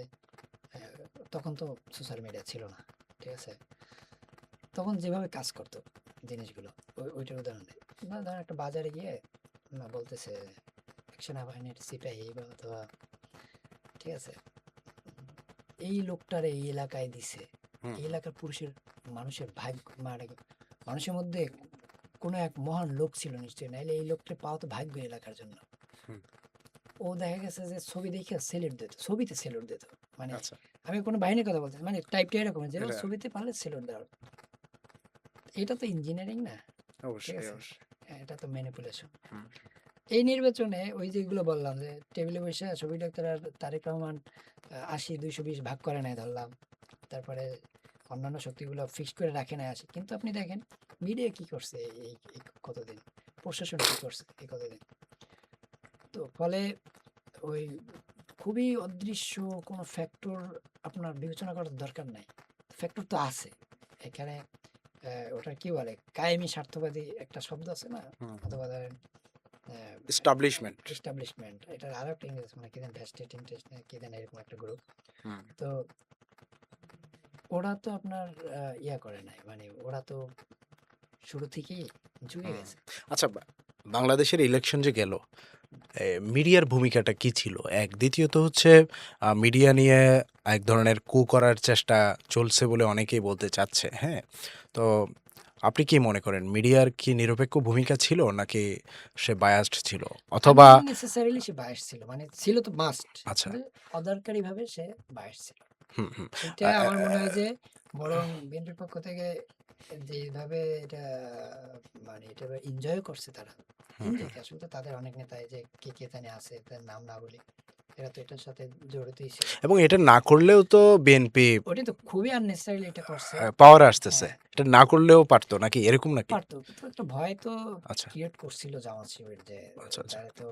অ্যা তখন তো সোশ্যাল মিডিয়া ছিল না। ঠিক আছে? তখন যেভাবে কাজ করত জিনিসগুলো ওইটার উদাহরণ দেই। ধরেন একটা বাজারে গিয়ে বলতেছে সেনাবাহিনীর সিপাহি বা অথবা ঠিক আছে? এই লোকটারে এই এলাকায় দিছে। হুম, এই হুম, এলাকার মানুষের ভাগ্য মানে মানুষের মধ্যে কোনো এক মহান লোক ছিল নিশ্চয়ই। নাইলে এই লোকটা পাওয়া তো ভাগ্য এলাকার জন্য। হুম। ও দেখা গেছে যে ছবি দেখে সেলুট দিত। ছবিতে সেলুট দিত। মানে আচ্ছা। আমি কোনো বাহিনীর কথা বলতেছি মানে টাইপটা এরকম যে ও এটা ছবিতে পারলে সেলুট দেওয়ার। এটা তো ইঞ্জিনিয়ারিং না। ঠিক অবশ্যই, আছে? অবশ্যই। হ্যাঁ, এটা তো ম্যানিপুলেশন। হুম, এই নির্বাচনে ওই যেগুলো বললাম যে টেবিলে বইসা শফিক ডাক্তার আর তারেক রহমান ৮০, ২২০ ভাগ করে নেয় ধরলাম। তারপরে অন্যান্য শক্তিগুলো ফিক্সড করে রাখে নাই ৮০। কিন্তু আপনি দেখেন মিডিয়া কি করছে এই কতদিন? প্রশাসন কি করছে এই কতদিন? তো ফলে ওই খুবই অদৃশ্য কোনো ফ্যাক্টর আপনার বিবেচনা করার দরকার নাই। ফ্যাক্টর তো আছে। এখানে ওটা কি বলে? কায়েমি স্বার্থবাদী একটা শব্দ আছে না? হুম, হুম। অথবা ধরেন অ্যা এস্টাবলিশমেন্ট। এস্টাবলিশমেন্ট এটার আরেকটা ইংরেজি মানে কি জানি ভেস্টেড ইন্টারেস্ট না কি জানি এরকম একটা গ্রুপ। হুম। তো ওরা তো আপনার করে নাই। মানে ওরা তো শুরু থেকেই ঝুঁকে হুম। গেছে। আচ্ছা, বাংলাদেশের ইলেকশন যে গেল, মিডিয়ার ভূমিকাটা কি ছিল? এক, দ্বিতীয়ত হচ্ছে মিডিয়া নিয়ে এক ধরনের কু করার চেষ্টা চলছে বলে অনেকেই বলতে চাচ্ছে, হ্যাঁ? তো আপনি কি মনে করেন মিডিয়ার কি নিরপেক্ষ ভূমিকা ছিল নাকি সে বায়াসড ছিল? অথবা আননেসেসারিলি সে বায়াস ছিল। মানে ছিল তো মাস্ট। আচ্ছা, কিন্তু অদরকারিভাবে সে বায়াস ছিল। হুম, হুম। এটা আ আ আমার মনে হয় যে বরং বিএনপির পক্ষ থেকে যেভাবে এটা মানে এটা এনজয় করছে তারা। হুম, এনজয় হুম। কি আসলে তো তাদের অনেক নেতা এই যে কে জানি আছে তাদের নাম না বলি। এরা তো এটার সাথে জড়িতই ছিল। এবং এটা না করলেও তো বিএনপি ওটাই তো খুবই আননেসেসারিলি এটা করছে। পাওয়ারে আসতেছে। হ্যাঁ, এটা না করলেও পারত নাকি এরকম নাকি? পারত। কিন্তু একটা ভয় তো আচ্ছা, ক্রিয়েট করছিল জামাত শিবির যে আচ্ছা, আচ্ছা। তারা তো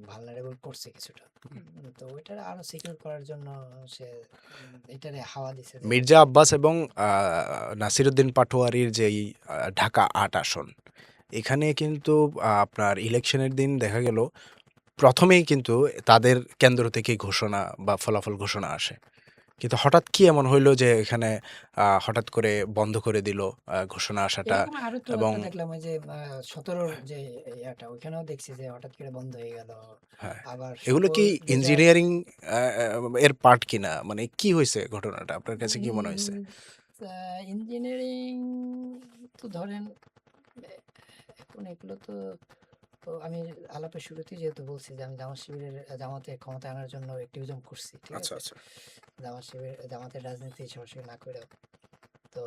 ভালনারেবল করছে কিছুটা। হুম। তো ওইটার আরো সিকিউর করার জন্য সে এটারে হাওয়া দিছে যে মির্জা আব্বাস এবং আ নাসিরুদ্দিন পাটোয়ারির যেই ঢাকা ৮ আসন, এখানে কিন্তু আপনার ইলেকশনের দিন দেখা গেল ১ম এই কিন্তু তাদের কেন্দ্র থেকেই ঘোষণা বা ফলাফল ঘোষণা আসে। কিন্তু হঠাৎ কি এমন হইলো যে এখানে হঠাৎ করে বন্ধ করে দিল ঘোষণা আসাটা এরকম আরো তো এবং একটা দেখলাম ওই যে ১৭ যে ইয়াটা ওইখানেও দেখছি যে হঠাৎ করে বন্ধ হয়ে গেল। হ্যাঁ, আবার এগুলো সকল কি রেজাল্ট ইঞ্জিনিয়ারিং এর পার্ট কিনা? মানে কি হইছে ঘটনাটা? আপনার কাছে কি মনে হইছে? উম ইঞ্জিনিয়ারিং তো ধরেন এ এখন এগুলো তো আমি আলাপের শুরুতেই যেহেতু বলছি যে আমি জামাত শিবিরের জামাতে ক্ষমতায় আনার জন্য অ্যাক্টিভিজম করছি। ঠিক আচ্ছা, আছে? আচ্ছা। জামাতের রাজনীতি সরাসরি না কইরাও। তো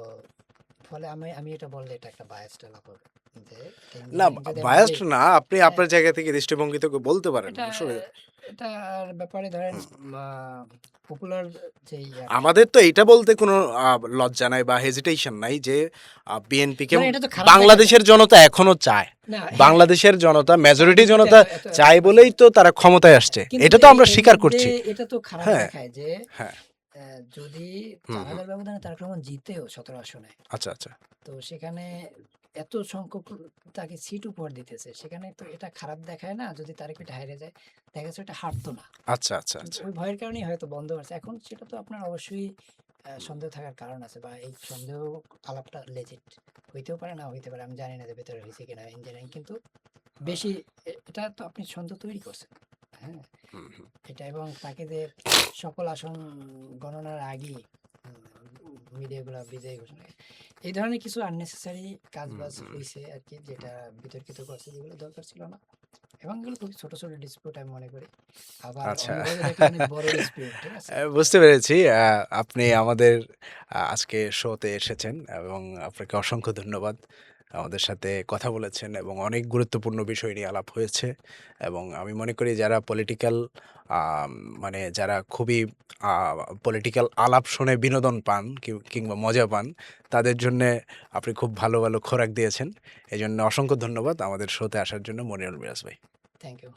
ফলে আমি এটা বললে এটা একটা বায়াসড আলাপ হবে। যে এটা না ইঞ্জিনিয়ারিং যদি আমি বলি বায়াসড না, আপনি হ্যাঁ, আপনার জায়গা থেকে দৃষ্টিভঙ্গি থেকে বলতে পারেন। এটা অসুবিধা এটার ব্যাপারে ধরেন হুম। আ পপুলার যে ইয়াটা আমাদের তো এইটা বলতে কোনো লজ্জা নাই বা হেজিটেশন নাই যে বিএনপিকে মানে এটা তো খারাপ দেখায় বাংলাদেশের জনতা এখনো চায়। না হ্যাঁ, বাংলাদেশের জনতা মেজরিটি রাজনীতিতে জনতা এত চায় আছে। বলেই তো তারা ক্ষমতায় আসছে। কিন্তু এটা তো আমরা এর স্বীকার মধ্যে করছি। এটা তো খারাপ হ্যাঁ, দেখায় যে হ্যাঁ। যদি হুম, ৪,০০০ ব্যবধানে তারেক রহমান জিতেও ১৭ আসনে, আচ্ছা, আচ্ছা। তো সেখানে এত সংখ্যক তাকে সিট উপহার দিতেছে। সেখানে তো এটা খারাপ দেখায় না যদি তারেক এটা হাইরে যায়। দেখা যাচ্ছে ওটা হারতো না। আচ্ছা, আচ্ছা, কিন্তু আচ্ছা। ওই ভয়ের কারণেই হয়তো বন্ধ করছে। এখন সেটা তো আপনার অবশ্যই সন্দেহ থাকার কারণ আছে বা এই সন্দেহ আলাপটা লেজিট হইতেও পারে না হইতে পারে। আমি জানি না যে ভেতরে হইছে কিনা ইঞ্জিনিয়ারিং কিন্তু বেশি এটা তো আপনি সন্দেহ তৈরি করছেন। হ্যাঁ? হুম, হুম। এটা এবং তাকে যে সকল আসন গণনার আগেই মিডিয়াগুলা বিজয়ী ঘোষণা এই ধরনের কিছু আননেসেসারি হুম, কাজবাজ হুম। হইছে আরকি যেটা বিতর্কিত করছে যেগুলো দরকার ছিল না। এবং এগুলো খুবই ছোট, ছোট ডিসপিউট আমি মনে করি। আবার আচ্ছা। অন্যভাবে দেখলে অনেক বড় ডিসপিউট, ঠিক আছে? বুঝতে পেরেছি। আপনি আমাদের আজকে শোতে এসেছেন এবং আপনাকে অসংখ্য ধন্যবাদ। আমাদের সাথে কথা বলেছেন এবং অনেক গুরুত্বপূর্ণ বিষয় নিয়ে আলাপ হয়েছে এবং আমি মনে করি যারা পলিটিক্যাল আম মানে যারা খুবই আ পলিটিক্যাল আলাপ শুনে বিনোদন পান কিংবা মজা পান, তাদের জন্যে আপনি খুব ভালো, ভালো খোরাক দিয়েছেন। এজন্য অসংখ্য ধন্যবাদ আমাদের শোতে আসার জন্য মনিরুল মিরাজ ভাই। Thank you.